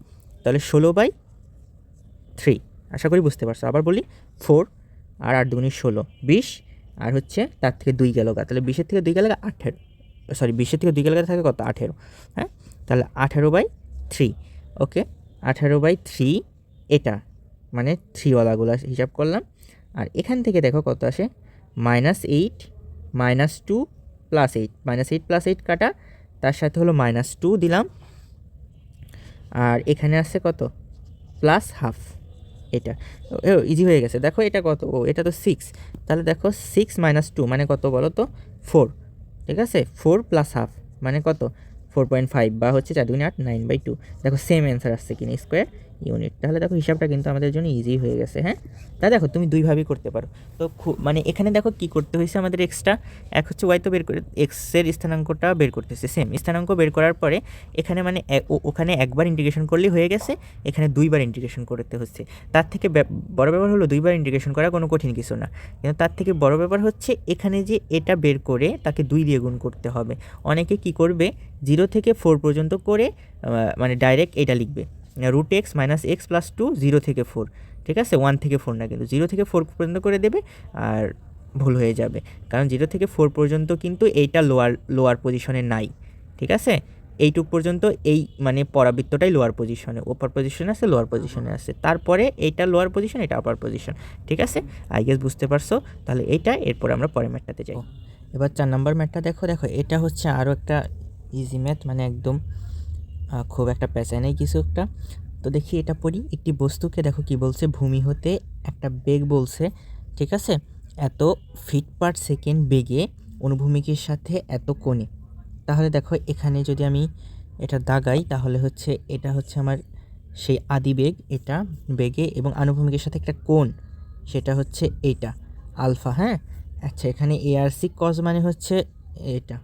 তাহলে 16/3, আশা করি বুঝতে পারছো। আবার বলি 4 আর 8 দুগুণী 16, 20, আর হচ্ছে তার থেকে 2 গেল, তাহলে 20-এর থেকে 2 গেলে 18, সরি 20-এর থেকে 2 গেলে থাকে কত 18, হ্যাঁ তাহলে 18/3। ওকে, 18/3 এটা মানে 3ওয়ালাগুলো হিসাব করলাম। আর এখান থেকে দেখো কত আসে -8 -2 +8, -8 + 8 কাটা, তার সাথে হলো -2 দিলাম, আর এখানে আছে কত প্লাস হাফ, এটা ইজি হয়ে গেছে। দেখো এটা কত, ও এটা তো 6, তাহলে দেখো 6 - 2 মানে কত বলো তো 4, ঠিক আছে 4 প্লাস হাফ মানে কত 4.5 বা হচ্ছে 4 × 8 9/2। দেখো সেম অ্যান্সার আসছে কিনা স্কোয়ার ইউনিট। তাহলে দেখো হিসাবটা কিন্তু আমাদের জন্য ইজি হয়ে গেছে। হ্যাঁ, তা দেখো তুমি দুইভাবেই করতে পারো। তো মানে এখানে দেখো কি করতে হয়েছে আমাদের এক্সট্রা, এক হচ্ছে ওয়াই তো বের করে এক্সের স্থানাঙ্কটা বের করতেছে, সেম স্থানাঙ্ক বের করার পরে এখানে মানে ওখানে একবার ইন্টিগ্রেশন করলেই হয়ে গেছে, এখানে দুইবার ইন্টিগ্রেশন করতে হচ্ছে। তার থেকে বড় ব্যাপার হলো দুইবার ইন্টিগ্রেশন করা কোনো কঠিন কিছু না, কিন্তু তার থেকে বড় ব্যাপার হচ্ছে এখানে যে এটা বের করে তাকে 2 দিয়ে গুণ করতে হবে। অনেকে কি করবে 0 থেকে 4 পর্যন্ত করে মানে ডাইরেক্ট এটা লিখবে √x - x + 2 0 থেকে 4, ঠিক আছে 1 থেকে 4 না, কিন্তু 0 থেকে 4 পর্যন্ত করে দেবে আর ভুল হয়ে যাবে, কারণ 0 থেকে 4 পর্যন্ত কিন্তু এইটা লোয়ার পজিশনে নাই, ঠিক আছে এইটুক পর্যন্ত এই মানে পরাবৃত্তটাই লোয়ার পজিশনে, ওপার পজিশনে আছে লোয়ার পজিশনে আছে, তারপরে এইটা লোয়ার পজিশন এটা আপার পজিশন, ঠিক আছে আই গেস বুঝতে পারছো। তাহলে এইটা এরপর আমরা পরের ম্যাথটাতে যাই। এবার 4 নম্বর ম্যাথটা দেখো, এটা হচ্ছে আরও একটা ইজি ম্যাথ, মানে একদম খুব একটা পেঁচায় নেই কিছু একটা। তো দেখি এটা পড়ি, একটি বস্তুকে দেখো কি বলছে, ভূমি হতে একটা বেগ বলছে, ঠিক আছে এত ফিট/সেকেন্ড বেগে অনুভূমিকের সাথে এত কোণে। তাহলে দেখো এখানে যদি আমি এটা দাগাই তাহলে হচ্ছে এটা হচ্ছে আমার সেই আদি বেগ, এটা বেগে এবং আনুভূমিকের সাথে একটা কোণ, সেটা হচ্ছে এইটা আলফা। হ্যাঁ, আচ্ছা এখানে ARC কজ মানে হচ্ছে এটা,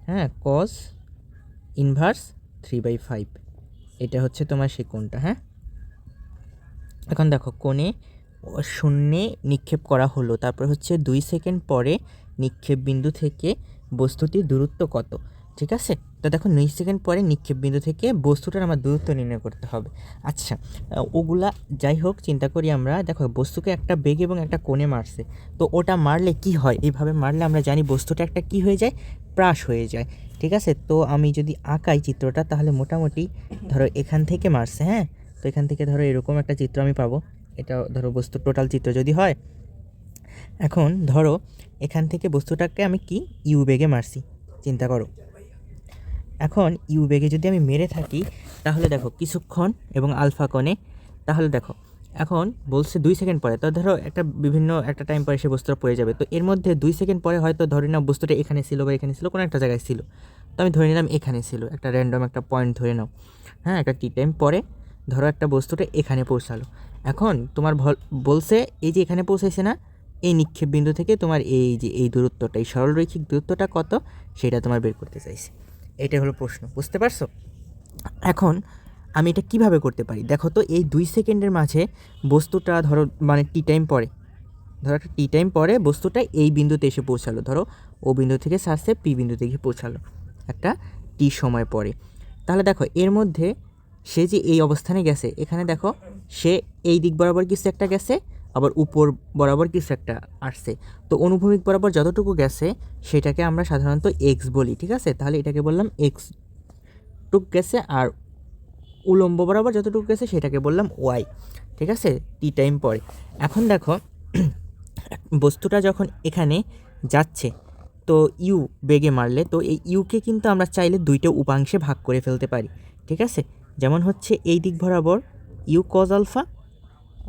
হ্যাঁ কজ ইনভার্স 3/5, এটা হচ্ছে তোমার সেই কোণটা। হ্যাঁ, এখন দেখো কোণে শূন্যে নিক্ষেপ করা হলো, তারপর হচ্ছে 2 সেকেন্ড পরে নিক্ষেপ বিন্দু থেকে বস্তুটির দূরত্ব কত, ঠিক আছে। তো দেখো 2 সেকেন্ড পরে নিক্ষেপ বিন্দু থেকে বস্তুটার আমার দূরত্ব নির্ণয় করতে হবে। আচ্ছা ওগুলা যাই হোক চিন্তা করি আমরা, দেখো বস্তুকে একটা বেগ এবং একটা কোণে মারছে, তো ওটা মারলে কি হয়, এইভাবে মারলে আমরা জানি বস্তুটা একটা কি হয়ে যায়, প্রাস হয়ে যায়, ঠিক আছে। তো আমি যদি আঁকাই চিত্রটা তাহলে মোটামুটি ধরো এখান থেকে মারছে, হ্যাঁ তো এখান থেকে ধরো এরকম একটা চিত্র আমি পাবো, এটা ধরো বস্তুর টোটাল চিত্র যদি হয়। এখন ধরো এখান থেকে বস্তুটাকে আমি কি ইউ বেগে মারছি, চিন্তা করো। এখন ইউ বেগে যদি আমি মেরে থাকি তাহলে দেখো কিছুক্ষণ এবং আলফা কোণে, তাহলে দেখো এখন বলছে 2 সেকেন্ড পরে, তো ধরো বিভিন্ন একটা টাইম পরে সে বস্তুটা পড়ে যাবে, তো এর মধ্যে 2 সেকেন্ড পরে হয়তো ধরে নাও বস্তুটা এখানে ছিল বা এখানে ছিল, কোনো একটা জায়গায় ছিল, তো আমি ধরে নিলাম এখানে ছিল, একটা র্যান্ডম একটা পয়েন্ট ধরে নাও। হ্যাঁ, একটা টাইম পরে ধরো একটা বস্তুটা এখানে পৌঁছালো, এখন তোমার বলছে এই যে এখানে পৌঁছাইছে না, এই নিক্ষেপ বিন্দু থেকে তোমার এই যে এই দূরত্বটা, এই সরলরৈখিক দূরত্বটা কত সেটা তোমার বের করতে চাইছে, এটাই হলো প্রশ্ন, বুঝতে পারছো। এখন আমি এটা কিভাবে করতে পারি, দেখো তো এই 2 সেকেন্ডের মাঝে বস্তুটা ধরো মানে টাইম পরে, ধরো একটা টাইম পরে বস্তুটা এই বিন্দুতে এসে পৌঁছালো, ধরো ও বিন্দু থেকে সারছে পি বিন্দুতে গিয়ে পৌঁছালো একটা সময় পরে। তাহলে দেখো এর মধ্যে সে যে এই অবস্থানে গেছে, এখানে দেখো সে এই দিক বরাবর কিছু একটা গেছে, আবার উপর বরাবর কিছু একটা আসছে, তো অনুভূমিক বরাবর যতটুকু গেছে সেটাকে আমরা সাধারণত এক্স বলি, ঠিক আছে। তাহলে এটাকে বললাম এক্স টুক গেছে, আর উলম্ব বরাবর যতটুকু গেছে সেটাকে বললাম ওয়াই, ঠিক আছে টাইম পরে। এখন দেখো বস্তুটা যখন এখানে যাচ্ছে, তো ইউ বেগে মারলে, তো এই ইউকে কিন্তু আমরা চাইলে 2টা উপাংশে ভাগ করে ফেলতে পারি, ঠিক আছে। যেমন হচ্ছে এই দিক বরাবর ইউ কজ আলফা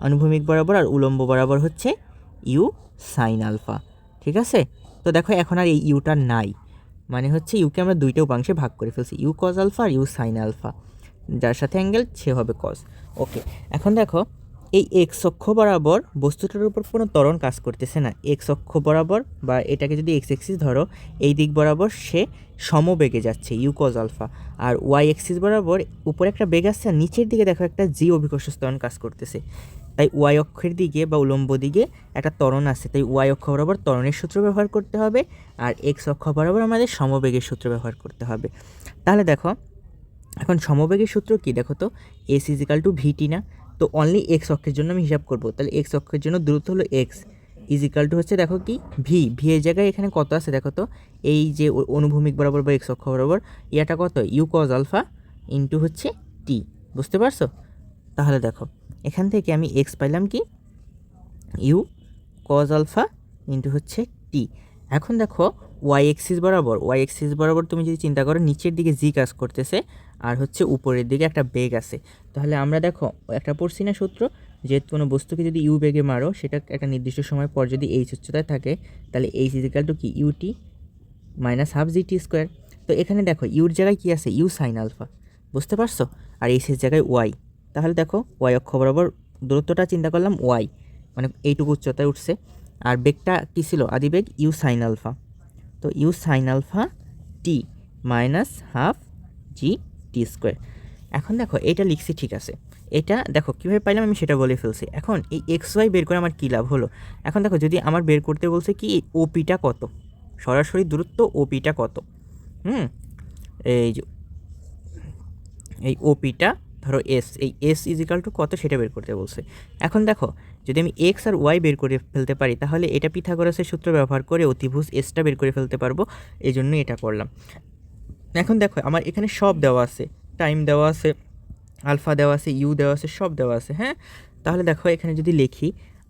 আনুভূমিক বরাবর, আর উলম্ব বরাবর হচ্ছে ইউ সাইন আলফা, ঠিক আছে। তো দেখো এখন আর এই ইউটা নাই, মানে হচ্ছে ইউকে আমরা 2টা উপাংশে ভাগ করে ফেলছি, ইউ কজ আলফা আর ইউ সাইন আলফা, যার সাথে অ্যাঙ্গেল সে হবে কজ। ওকে, এখন দেখো এই এক্স অক্ষ বরাবর বস্তুটার উপর কোনো ত্বরণ কাজ করতেছে না, এক্স অক্ষ বরাবর বা এটাকে যদি এক্স এক্সিস ধরো, এই দিক বরাবর সে সমবেগে যাচ্ছে ইউ কজ আলফা, আর ওয়াই এক্সিস বরাবর উপরে একটা বেগ আসছে, আর নিচের দিকে দেখো একটা জি অভিকর্ষ ত্বরণ কাজ করতেছে, তাই ওয়াই অক্ষের দিকে বা উলম্ব দিকে একটা ত্বরণ আছে, তাই ওয়াই অক্ষ বরাবর ত্বরণের সূত্র ব্যবহার করতে হবে, আর এক্স অক্ষ বরাবর আমাদের সমবেগের সূত্র ব্যবহার করতে হবে। তাহলে দেখো এখন সমবেগের সূত্র কি, দেখো তো এস ইজিক্যাল টু ভিটি না, তো অনলি এক্স অক্ষের জন্য আমি হিসাব করব, তাহলে এক্স অক্ষের জন্য দূরত্ব হলো এক্স ইজিক্যাল টু হচ্ছে দেখো কি ভি এর জায়গায় এখানে কত আছে দেখো তো, এই যে অনুভূমিক বরাবর বা এক্স অক্ষ বরাবর ইয়াটা কত ইউ কজ আলফা ইন্টু হচ্ছে টি, বুঝতে পারছো। তাহলে দেখো এখান থেকে আমি এক্স পাইলাম কি ইউ কজ আলফা ইন্টু হচ্ছে টি। এখন দেখো ওয়াই এক্সিস বরাবর তুমি যদি চিন্তা করো নিচের দিকে জি কাজ করতেছে, আর হচ্ছে উপরের দিকে একটা বেগ আছে। তাহলে আমরা দেখো একটা পড়ছি না সূত্র, যে কোনো বস্তুকে যদি ইউ বেগে মারো সেটা একটা নির্দিষ্ট সময় পর যদি এইচ উচ্চতায় থাকে তাহলে এইচ ইজিক্যাল টু কি UT minus half g t square. তো এখানে দেখো ইউর জায়গায় কি আছে, ইউ সাইন আলফা, বুঝতে পারছো? আর এইচের জায়গায় ওয়াই। তাহলে দেখো ওয়াই অক্ষ বরাবর দূরত্বটা চিন্তা করলাম ওয়াই, মানে এইটুকু উচ্চতায় উঠছে। আর বেগটা কী ছিল, আদিবেগ ইউ সাইন আলফা। তো u sine alpha t minus half g t square. এখন দেখো এটা লিখছি ঠিক আছে, এটা দেখো কীভাবে পাইলাম আমি সেটা বলে ফেলছি। এখন এই এক্স ওয়াই বের করে আমার কী লাভ হলো? এখন দেখো যদি আমার বের করতে বলছে কি ওপিটা কত, সরাসরি দূরত্ব ওপিটা কত, এই যে এই ওপিটা ধরো এস, এই এস ইজিক্যাল টু কত সেটা বের করতে বলছে। এখন দেখো যদি আমি এক্স আর ওয়াই বের করে ফেলতে পারি তাহলে এটা পিথাগোরাসের সূত্র ব্যবহার করে অতিভুজ এসটা বের করে ফেলতে পারবো, এই জন্য এটা করলাম। এখন দেখো আমার এখানে সব দেওয়া আছে, টাইম দেওয়া আছে, আলফা দেওয়া আছে, ইউ দেওয়া আছে, সব দেওয়া আছে। হ্যাঁ, তাহলে দেখো এখানে যদি লিখি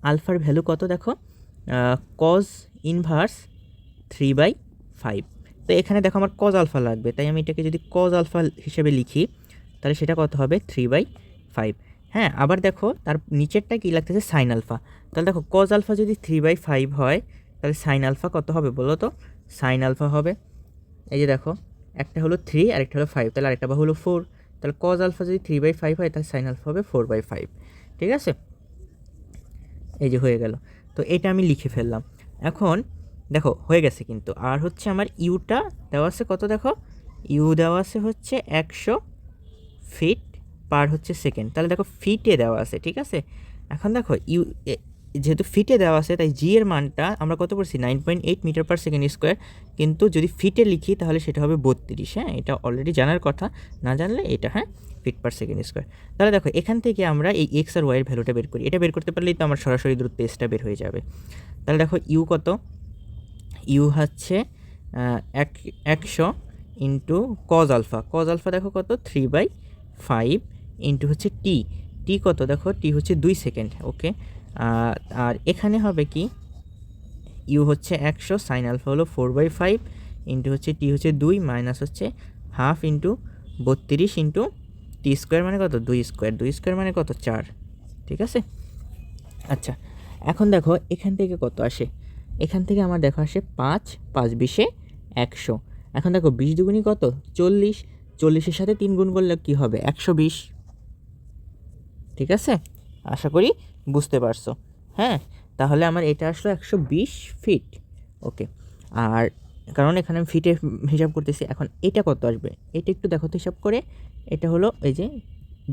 আলফার ভ্যালু কত, দেখো কজ ইনভার্স 3/5। তো এখানে দেখো আমার কজ আলফা লাগবে, তাই আমি এটাকে যদি কজ আলফা হিসেবে লিখি তাহলে সেটা কত হবে 3/5। হ্যাঁ, আবার দেখো তার নিচেরটা কী লাগতেছে সাইন আলফা। তাহলে দেখো কজ আলফা যদি 3/5 হয় তাহলে সাইন আলফা কত হবে বলো তো? সাইন আলফা হবে, এই যে দেখো একটা হলো 3 আর একটা হলো 5, তাহলে আরেকটা বা হলো 4। তাহলে কজ আলফা যদি 3/5 হয় তাহলে সাইন আলফা হবে 4/5। ঠিক আছে, এই যে হয়ে গেল। তো এটা আমি লিখে ফেললাম। এখন দেখো হয়ে গেছে কিন্তু, আর হচ্ছে আমার ইউটা দেওয়া আছে কত, দেখো ইউ দেওয়া আছে হচ্ছে 100 ফিট পার হচ্ছে সেকেন্ড। তাহলে দেখো ফিটে দেওয়া আছে, ঠিক আছে। এখন দেখো ইউ যেহেতু ফিটে দেওয়া আছে তাই জি এর মানটা আমরা কত পড়ছি 9.8 মিটার পার সেকেন্ড স্কোয়ার, কিন্তু যদি ফিটে লিখি তাহলে সেটা হবে 32। হ্যাঁ, এটা অলরেডি জানার কথা, না জানলে এটা হ্যাঁ ফিট পার সেকেন্ড স্কোয়ার। তাহলে দেখো এখান থেকে আমরা এই এক্স আর ওয়াইয়ের ভ্যালুটা বের করি, এটা বের করতে পারলেই তো আমার সরাসরি দূরত্ব এসটা বের হয়ে যাবে। তাহলে দেখো ইউ কত, ইউ হচ্ছে 100 into cos alpha, cos alpha দেখো কত 3/5 ইন্টু হচ্ছে টি, টি কত দেখো টি হচ্ছে 2 সেকেন্ড। ওকে, আর এখানে হবে কি ইউ হচ্ছে 100, সাইন আলফা হলো 4/5 ইন্টু হচ্ছে টি হচ্ছে 2 মাইনাস হচ্ছে half into 32 into T square মানে কত 2 স্কোয়ার, 2 স্কোয়ার মানে কত 4। ঠিক আছে, আচ্ছা এখন দেখো এখান থেকে কত আসে, এখান থেকে আমার দেখো আসে 5, 5 20 100। এখন দেখো 20 দুগুণী কত 40, 40-এর সাথে 3 গুণ করলে কী হবে 120। ঠিক আছে, আশা করি বুঝতে পারছো। হ্যাঁ, তাহলে আমার এটা আসলো 120 ফিট। ওকে, আর কারণ এখানে আমি ফিটে হিসাব করতেছি। এখন এটা কত আসবে, এটা একটু দেখো তো হিসাব করে, এটা হলো এই যে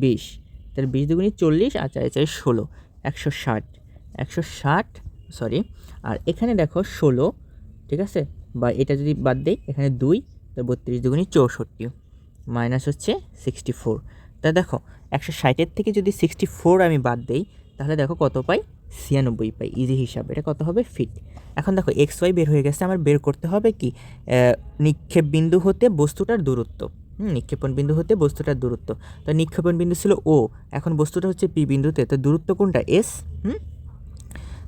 20, তাহলে 20 দুগুণী 40 আর 4 4 16, 160, 160 সরি। আর এখানে দেখো 16, ঠিক আছে, বা এটা যদি বাদ দেই এখানে 2, তো 32 দুগুণী 64 মাইনাস হচ্ছে 64। তা দেখো 160-এর থেকে যদি 64 আমি বাদ দেই তাহলে দেখো কত পাই 96 পাই, ইজি হিসাব। এটা কত হবে ফিট। এখন দেখো এক্স ওয়াই বের হয়ে গেছে, আমার বের করতে হবে কি নিক্ষেপ বিন্দু হতে বস্তুটার দূরত্ব। নিক্ষেপণ বিন্দু হতে বস্তুটার দূরত্ব। তো নিক্ষেপণ বিন্দু ছিল ও, এখন বস্তুটা হচ্ছে পি বিন্দুতে, তো দূরত্ব কোনটা এস।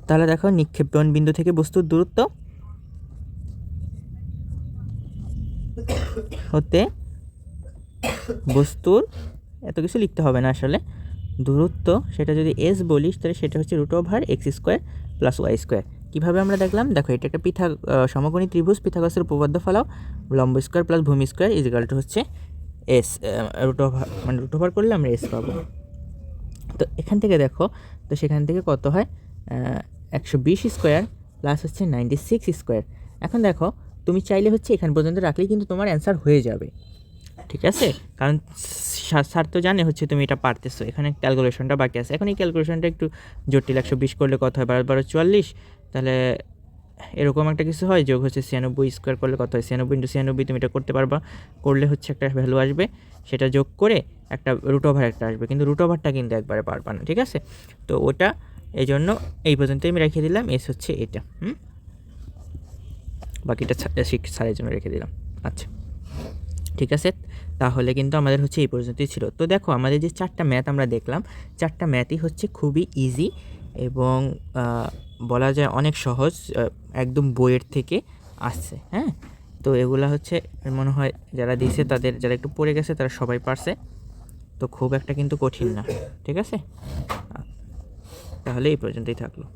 তাহলে দেখো নিক্ষেপণ বিন্দু থেকে বস্তুর দূরত্ব হতে বস্তুর, এত কিছু লিখতে হবে না আসলে, দূরত্ব সেটা যদি এস বলিস তাহলে সেটা হচ্ছে √x² + y²। কীভাবে আমরা দেখলাম, দেখো এটা একটা সমকোণী ত্রিভুজ, পিথাগোরাসের উপপাদ্য ফলাও, লম্ব স্কোয়ার প্লাস ভূমি স্কোয়ার ইজিক্যাল টু হচ্ছে এস, মানে √ওভার করলে আমরা এস পাবো। তো এখান থেকে দেখো, তো সেখান থেকে কত হয় 120 স্কোয়ার প্লাস হচ্ছে 96 স্কোয়ার। এখন দেখো তুমি চাইলে হচ্ছে এখান পর্যন্ত রাখলেই কিন্তু তোমার অ্যান্সার হয়ে যাবে। ঠিক আছে, কারণ স্যার তো জানে হচ্ছে তুমি এটা পারতেছো, এখানে ক্যালকুলেশনটা বাকি আছে। এখন এই ক্যালকুলেশনটা একটু জটিল, 120 করলে কত হয় 12 12 44, তাহলে এরকম একটা কিছু হয়, যোগ হচ্ছে 96 স্কোয়ার করলে কত হয় 96 × 96, তুমি এটা করতে পারবা, করলে হচ্ছে একটা ভ্যালু আসবে, সেটা যোগ করে একটা √ওভার একটা আসবে, কিন্তু √ওভারটা কিন্তু একবারে পারবা না। ঠিক আছে, তো ওটা এই জন্য এই পর্যন্তই আমি রেখে দিলাম, এস হচ্ছে এটা, বাকিটা স্যারের জন্য রেখে দিলাম। আচ্ছা ঠিক আছে, তাহলে কিন্তু আমাদের হচ্ছে এই পর্যন্তই ছিল। তো দেখো আমাদের যে 4টা ম্যাথ আমরা দেখলাম, 4টা ম্যাথই হচ্ছে খুবই ইজি এবং বলা যায় অনেক সহজ, একদম বইয়ের থেকে আসছে। হ্যাঁ, তো এগুলা হচ্ছে মনে হয় যারা দিছে তাদের যারা একটু পড়ে গেছে তারা সবাই পারছে, তো খুব একটা কিন্তু কঠিন না। ঠিক আছে, তাহলে এই পর্যন্তই থাকলো।